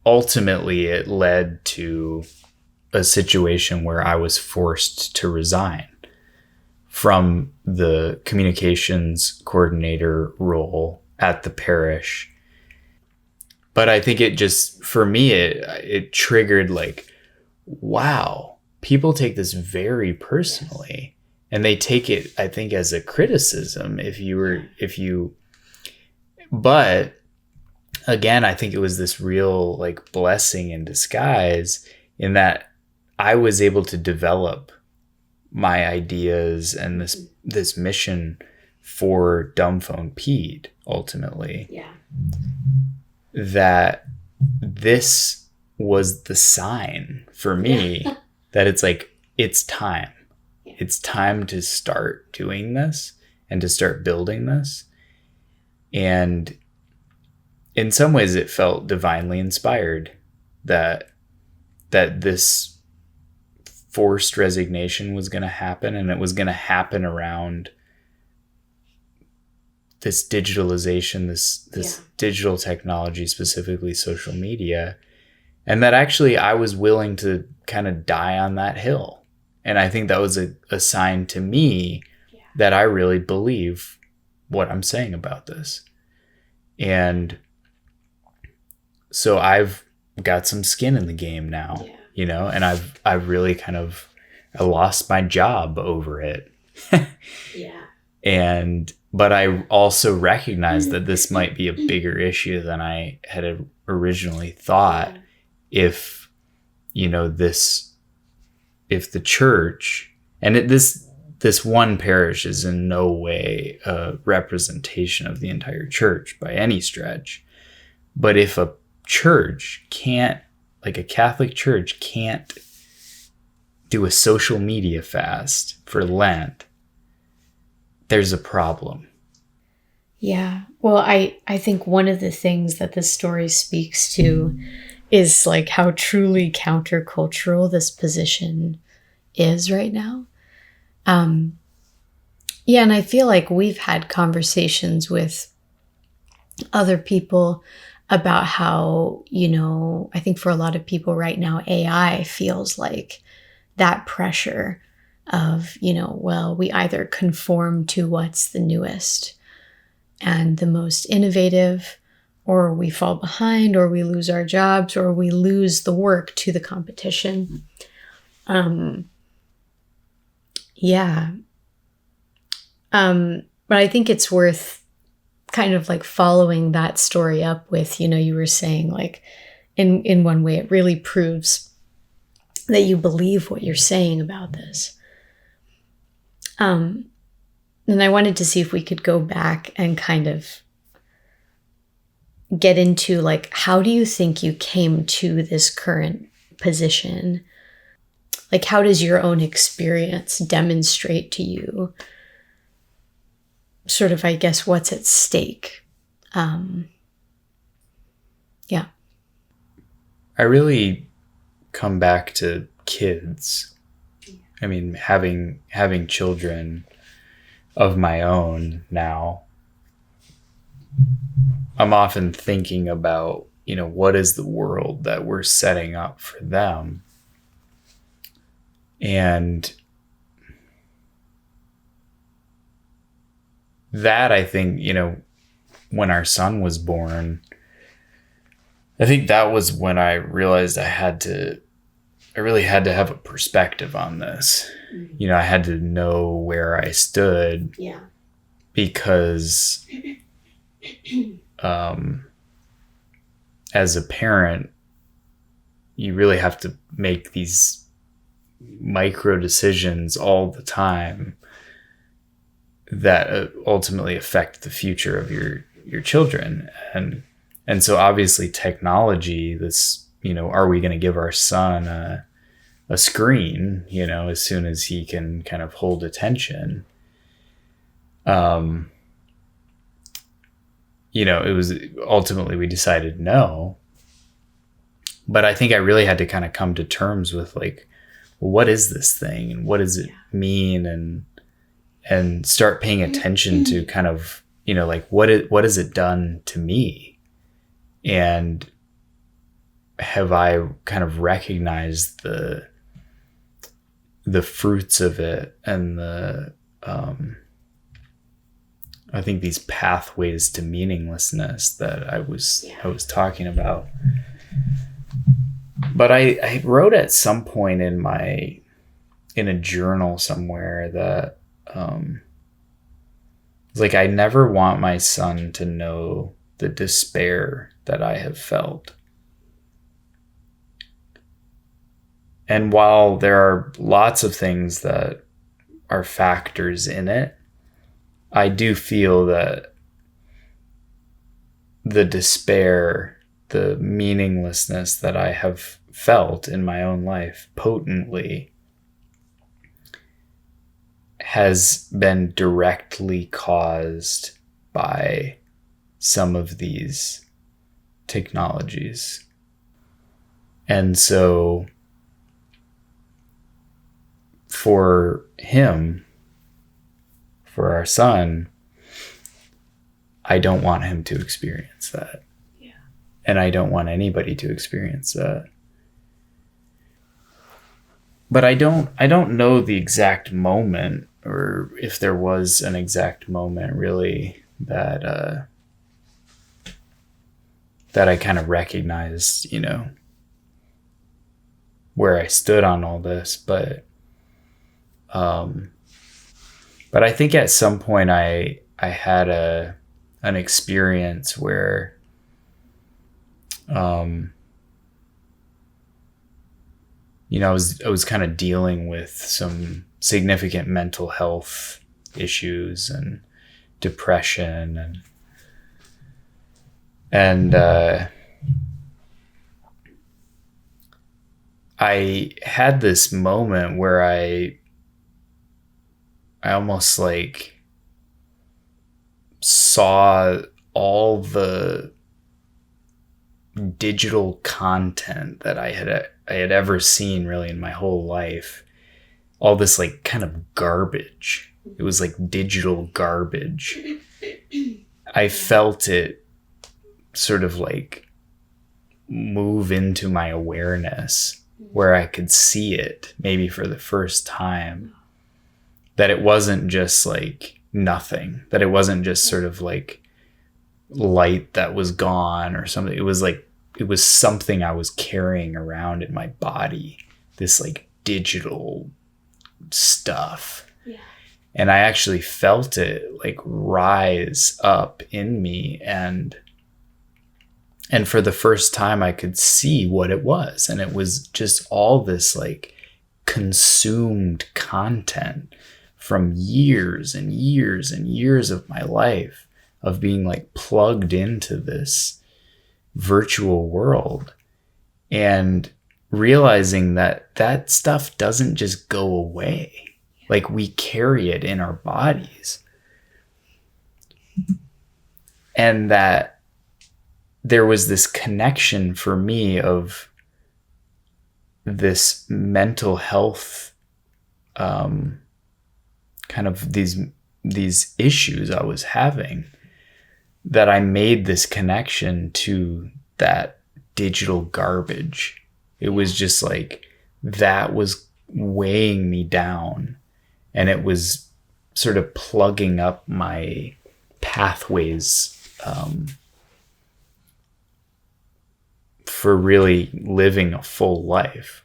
ultimately it led to a situation where I was forced to resign from the communications coordinator role at the parish. But I think it just, for me, it triggered like, wow, people take this very personally. And they take it, I think, as a criticism but again, I think it was this real like blessing in disguise in that I was able to develop my ideas and this mission for Dumphone Pete ultimately. Yeah. That this was the sign for me that it's like, it's time. It's time to start doing this and to start building this. And in some ways it felt divinely inspired that this forced resignation was going to happen, and it was going to happen around this digitalization, this digital technology, specifically social media. And that actually I was willing to kind of die on that hill. And I think that was a sign to me that I really believe what I'm saying about this. And so I've got some skin in the game now, and I've really kind of, I lost my job over it. But I also recognized that this might be a bigger issue than I had originally thought. If the church, and this one parish is in no way a representation of the entire church by any stretch, but if a church can't, like a Catholic church can't do a social media fast for Lent, there's a problem. Yeah. Well, I think one of the things that this story speaks to is like how truly countercultural this position is right now. And I feel like we've had conversations with other people about how, I think for a lot of people right now, AI feels like that pressure of, well, we either conform to what's the newest and the most innovative, or we fall behind, or we lose our jobs, or we lose the work to the competition. But I think it's worth kind of like following that story up with, you were saying like in one way, it really proves that you believe what you're saying about this. And I wanted to see if we could go back and kind of get into like, how do you think you came to this current position? Like, how does your own experience demonstrate to you sort of, I guess, what's at stake? I really come back to kids. I mean, having children of my own now, I'm often thinking about, what is the world that we're setting up for them? And that, I think, when our son was born, I think that was when I realized I really had to have a perspective on this. Mm-hmm. I had to know where I stood. Yeah. Because as a parent, you really have to make these micro decisions all the time that ultimately affect the future of your children. And so obviously technology, this, are we going to give our son a screen, as soon as he can kind of hold attention? It was ultimately, we decided no. But I think I really had to kind of come to terms with like, well, what is this thing and what does it mean? And start paying attention to kind of, like what has it done to me? And have I kind of recognized the fruits of it and I think these pathways to meaninglessness that I was talking about. But I wrote at some point in a journal somewhere that it's like, I never want my son to know the despair that I have felt. And while there are lots of things that are factors in it, I do feel that the despair, the meaninglessness that I have felt in my own life potently has been directly caused by some of these technologies. And so for him, for our son, I don't want him to experience that. Yeah. And I don't want anybody to experience that. But I don't know the exact moment, or if there was an exact moment really that I kind of recognized, where I stood on all this, but I think at some point I had an experience where I was kind of dealing with some significant mental health issues and depression and I had this moment where I almost like saw all the digital content that I had ever seen really in my whole life. All this like kind of garbage. It was like digital garbage. I felt it sort of like move into my awareness where I could see it maybe for the first time. That it wasn't just like nothing, that it wasn't just sort of like light that was gone or something. It was like, it was something I was carrying around in my body, this like digital stuff. Yeah. And I actually felt it like rise up in me, and for the first time I could see what it was. And it was just all this like consumed content from years and years and years of my life of being like plugged into this virtual world, and realizing that that stuff doesn't just go away. Like, we carry it in our bodies, and that there was this connection for me of this mental health, kind of these issues I was having, that I made this connection to that digital garbage. It was just like, that was weighing me down, and it was sort of plugging up my pathways, for really living a full life.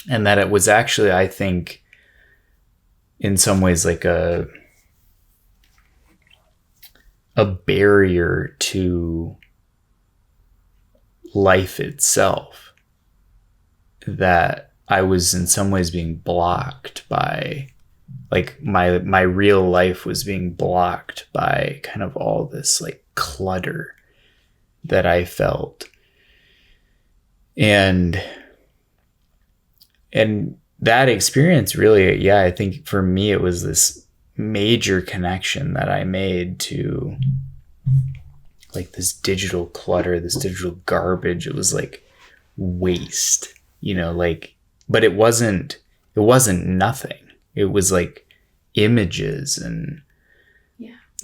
And that it was actually, I think, in some ways like a barrier to life itself, that I was in some ways being blocked by, like, my real life was being blocked by kind of all this like clutter that I felt. And that experience really, yeah, I think for me it was this major connection that I made to like this digital clutter, this digital garbage. It was like waste, like, but it wasn't nothing. It was like images and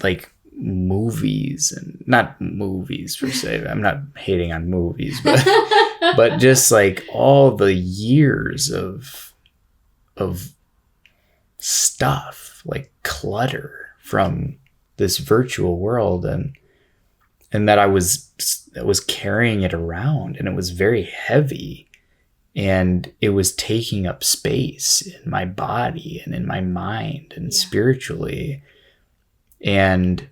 like movies, and not movies per se. I'm not hating on movies, but just like all the years of stuff, like clutter from this virtual world, and that I was carrying it around, and it was very heavy, and it was taking up space in my body and in my mind and spiritually. And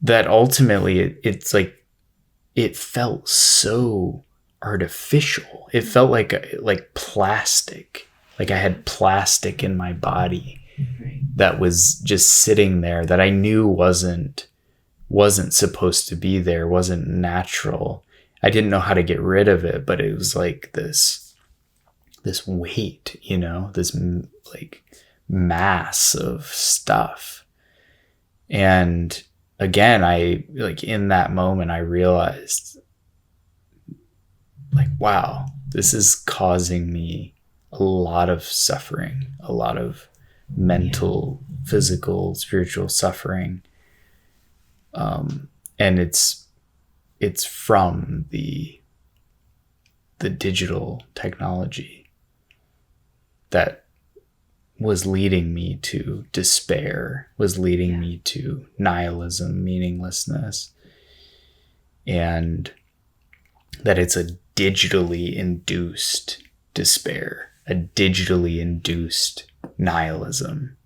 that ultimately it's like, it felt so artificial. It felt like plastic, like I had plastic in my body that was just sitting there, that I knew wasn't supposed to be there, wasn't natural. I didn't know how to get rid of it, but it was like this weight, this like mass of stuff. And again, I like, in that moment I realized, like, wow, this is causing me a lot of suffering, a lot of mental, physical, spiritual suffering. And it's from the digital technology that was leading me to despair, was leading me to nihilism, meaninglessness, and that it's a digitally induced despair, a digitally induced nihilism,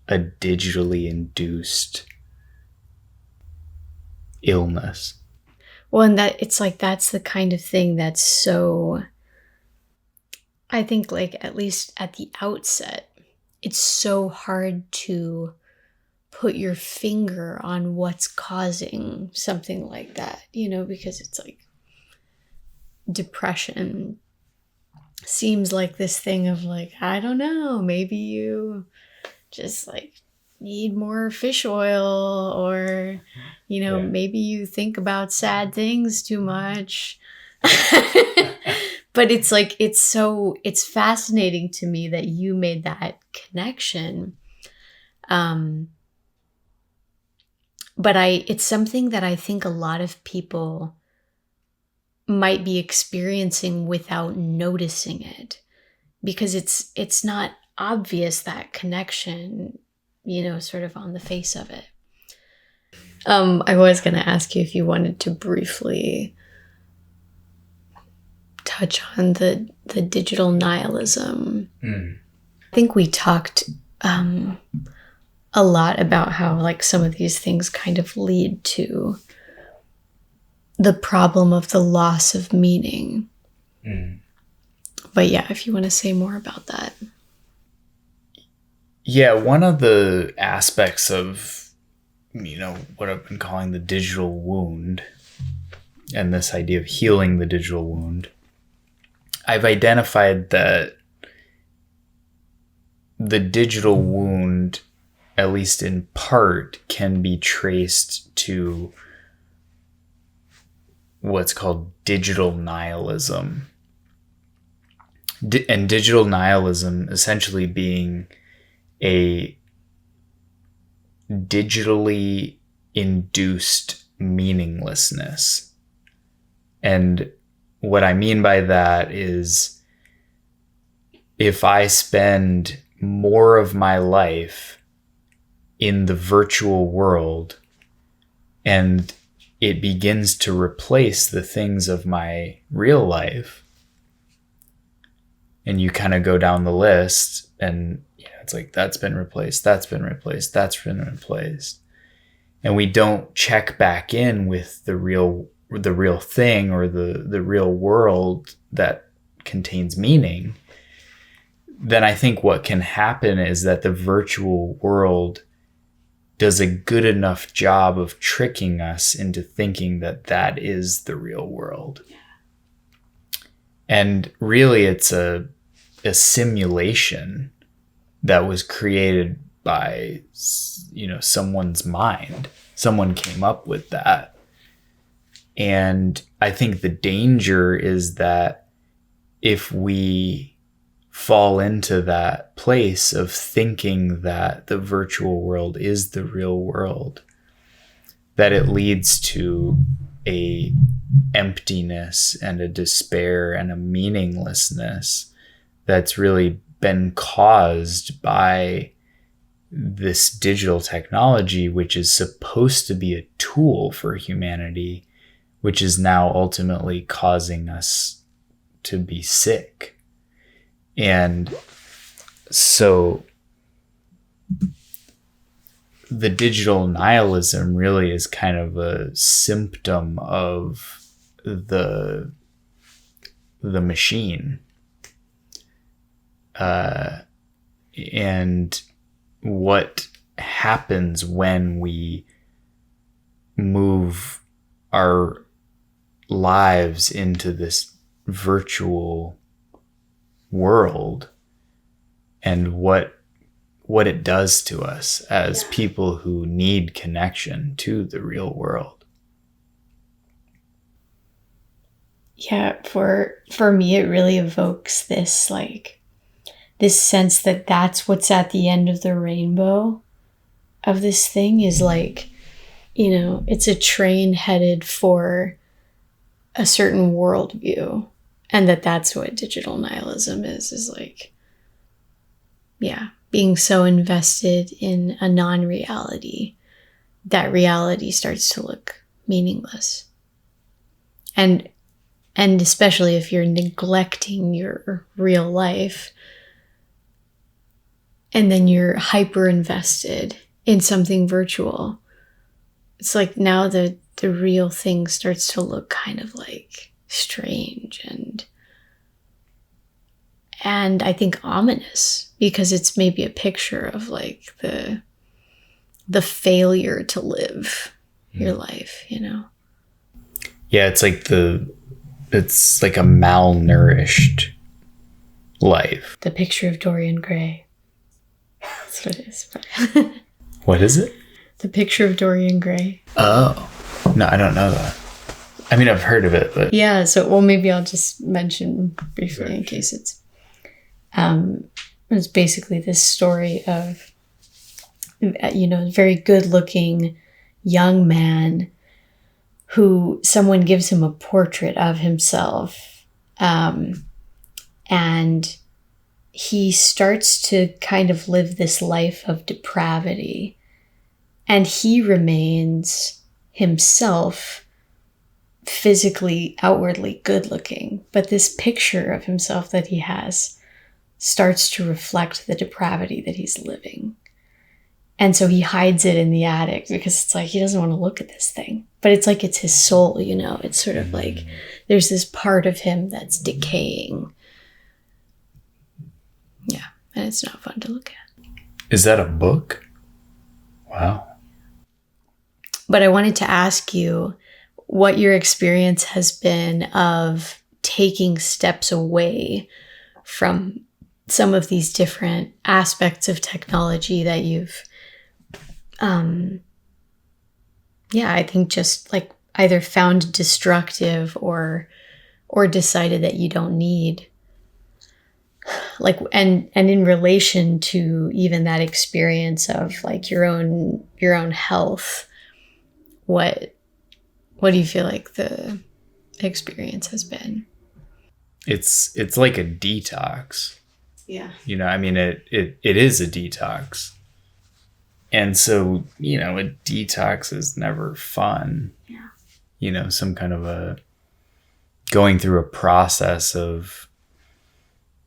a digitally induced illness. Well, and that it's like, that's the kind of thing that's so, I think, like, at least at the outset, it's so hard to put your finger on what's causing something like that, because it's like, depression seems like this thing of like, I don't know, maybe you just like need more fish oil, or maybe you think about sad things too much. But it's like, it's fascinating to me that you made that connection. But it's something that I think a lot of people might be experiencing without noticing it, because it's not obvious, that connection, sort of on the face of it. I was going to ask you if you wanted to briefly touch on the digital nihilism. I think we talked a lot about how like some of these things kind of lead to the problem of the loss of meaning. But yeah, if you want to say more about that. Yeah, one of the aspects of, what I've been calling the digital wound and this idea of healing the digital wound, I've identified that the digital wound, at least in part, can be traced to what's called digital nihilism. And digital nihilism essentially being a digitally induced meaninglessness. And what I mean by that is if I spend more of my life in the virtual world and it begins to replace the things of my real life, and you kind of go down the list and it's like that's been replaced, that's been replaced, that's been replaced, and we don't check back in with the real thing or the real world that contains meaning, then I think what can happen is that the virtual world does a good enough job of tricking us into thinking that that is the real world. And really it's a simulation that was created by, someone's mind. Someone came up with that. And I think the danger is that if we fall into that place of thinking that the virtual world is the real world, that it leads to a emptiness and a despair and a meaninglessness that's really been caused by this digital technology, which is supposed to be a tool for humanity, which is now ultimately causing us to be sick. And so the digital nihilism really is kind of a symptom of the machine. And what happens when we move our lives into this virtual world, and what it does to us as people who need connection to the real world. Yeah, for me it really evokes this this sense that that's what's at the end of the rainbow of this thing, is it's a train headed for a certain worldview, and that's what digital nihilism is being so invested in a non-reality that reality starts to look meaningless. And especially if you're neglecting your real life, and then you're hyper invested in something virtual, it's like now the real thing starts to look kind of strange and I think ominous, because it's maybe a picture of the failure to live your life, Yeah, it's like a malnourished life. The picture of Dorian Gray. That's what it is. What is it? The picture of Dorian Gray. Oh, no, I don't know that. I mean, I've heard of it, but yeah. So, maybe I'll just mention briefly in case it's basically this story of, a very good-looking young man who someone gives him a portrait of himself, and he starts to kind of live this life of depravity And he remains himself physically, outwardly good looking. But this picture of himself that he has starts to reflect the depravity that he's living. And so he hides it in the attic because it's like he doesn't want to look at this thing. But it's like it's his soul, you know? It's sort of like there's this part of him that's decaying. Yeah, and it's not fun to look at. Is that a book? Wow. But I wanted to ask you what your experience has been of taking steps away from some of these different aspects of technology that you've, I think just like either found destructive or decided that you don't need. Like, and in relation to even that experience of like your own health, what do you feel like the experience has been? It's like a detox. Yeah. You know, I mean, it is a detox. And so, you know, a detox is never fun. Yeah. You know, some kind of a going through a process of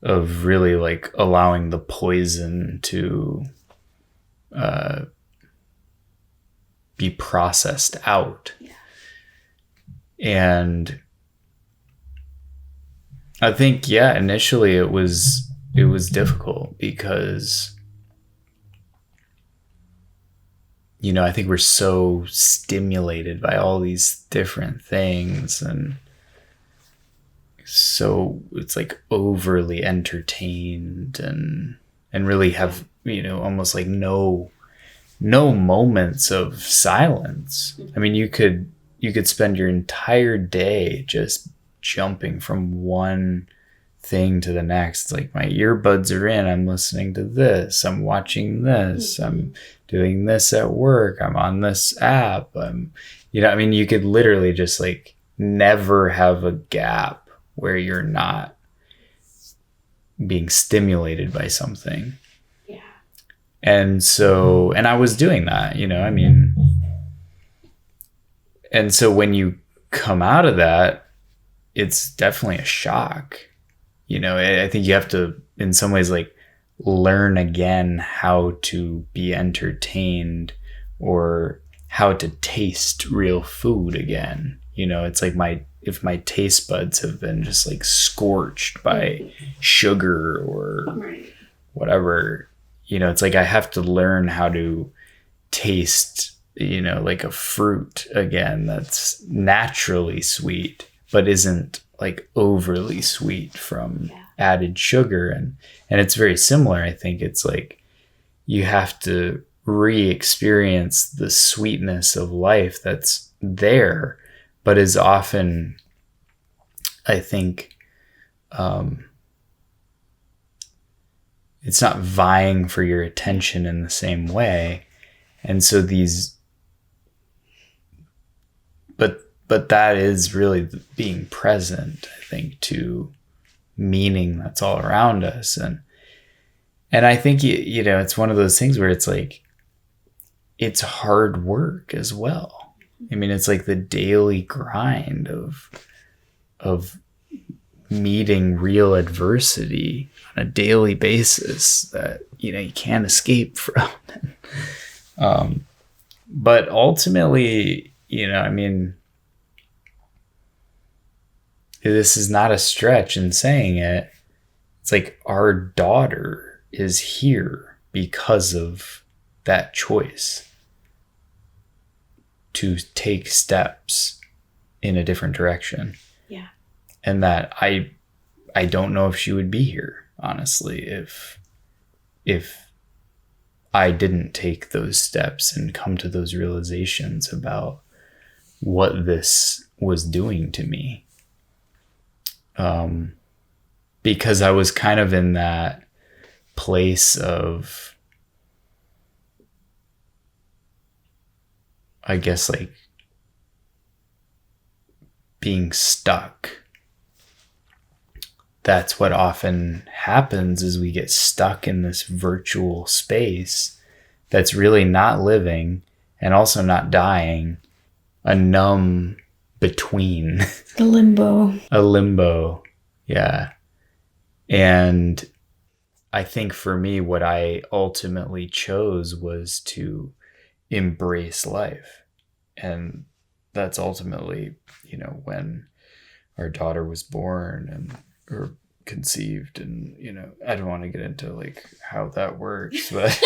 really like allowing the poison to be processed out. Yeah. And I think, initially it was difficult because, you know, I think we're so stimulated by all these different things, and so it's like overly entertained and really have, you know, almost like no moments of silence. I mean, you could spend your entire day just jumping from one thing to the next. It's like my earbuds are in, I'm listening to this, I'm watching this, I'm doing this at work, I'm on this app, you know, I mean, you could literally just like never have a gap where you're not being stimulated by something. Yeah. And so, and I was doing that, you know, I mean, and so when you come out of that, it's definitely a shock. You know, I think you have to, in some ways, like learn again how to be entertained or how to taste real food again. You know, it's like if my taste buds have been just like scorched by sugar or whatever, you know, it's like I have to learn how to taste, you know, like a fruit again that's naturally sweet, but isn't like overly sweet from added sugar. And it's very similar. I think it's like you have to re-experience the sweetness of life that's there, but is often, I think, it's not vying for your attention in the same way. And so but that is really being present, I think, to meaning that's all around us. And I think, you know, it's one of those things where it's like, it's hard work as well. I mean, it's like the daily grind of meeting real adversity on a daily basis that, you know, you can't escape from. But ultimately, you know, I mean, this is not a stretch in saying it. It's like our daughter is here because of that choice to take steps in a different direction. Yeah. And that I don't know if she would be here, honestly, if I didn't take those steps and come to those realizations about what this was doing to me. Because I was kind of in that place of, I guess, like being stuck. That's what often happens, is we get stuck in this virtual space that's really not living, and also not dying, a numb between. A limbo. A limbo, yeah. And I think for me, what I ultimately chose was to embrace life. And that's ultimately, when our daughter was born or conceived, and, I don't want to get into like how that works, but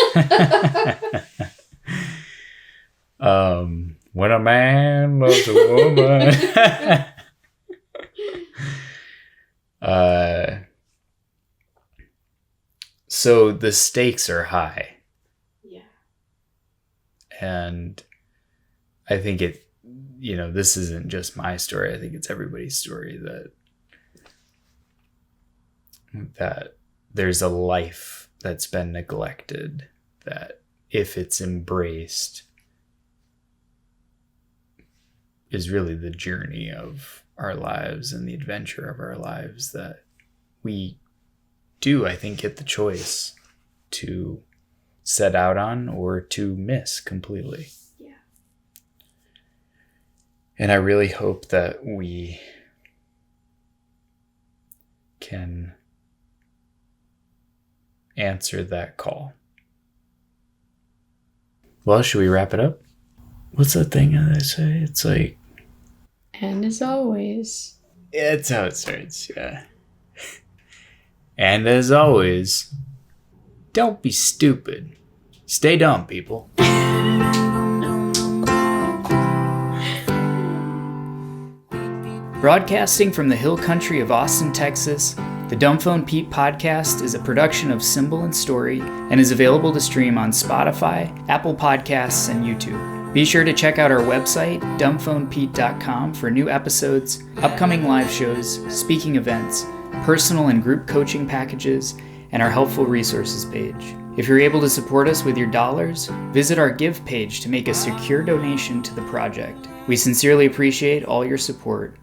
when a man loves a woman, so the stakes are high. Yeah. And I think this isn't just my story. I think it's everybody's story that there's a life that's been neglected, that if it's embraced is really the journey of our lives and the adventure of our lives, that we do, I think, get the choice to set out on or to miss completely. Yeah. And I really hope that we can answer that call. Well, should we wrap it up? What's that thing that I say? It's like... And as always. Yeah, that's how it starts, yeah. And as always, don't be stupid. Stay dumb, people. Broadcasting from the hill country of Austin, Texas, the Dumphone Pete podcast is a production of Symbol and Story and is available to stream on Spotify, Apple Podcasts, and YouTube. Be sure to check out our website, dumphonepete.com, for new episodes, upcoming live shows, speaking events, personal and group coaching packages, and our helpful resources page. If you're able to support us with your dollars, visit our Give page to make a secure donation to the project. We sincerely appreciate all your support.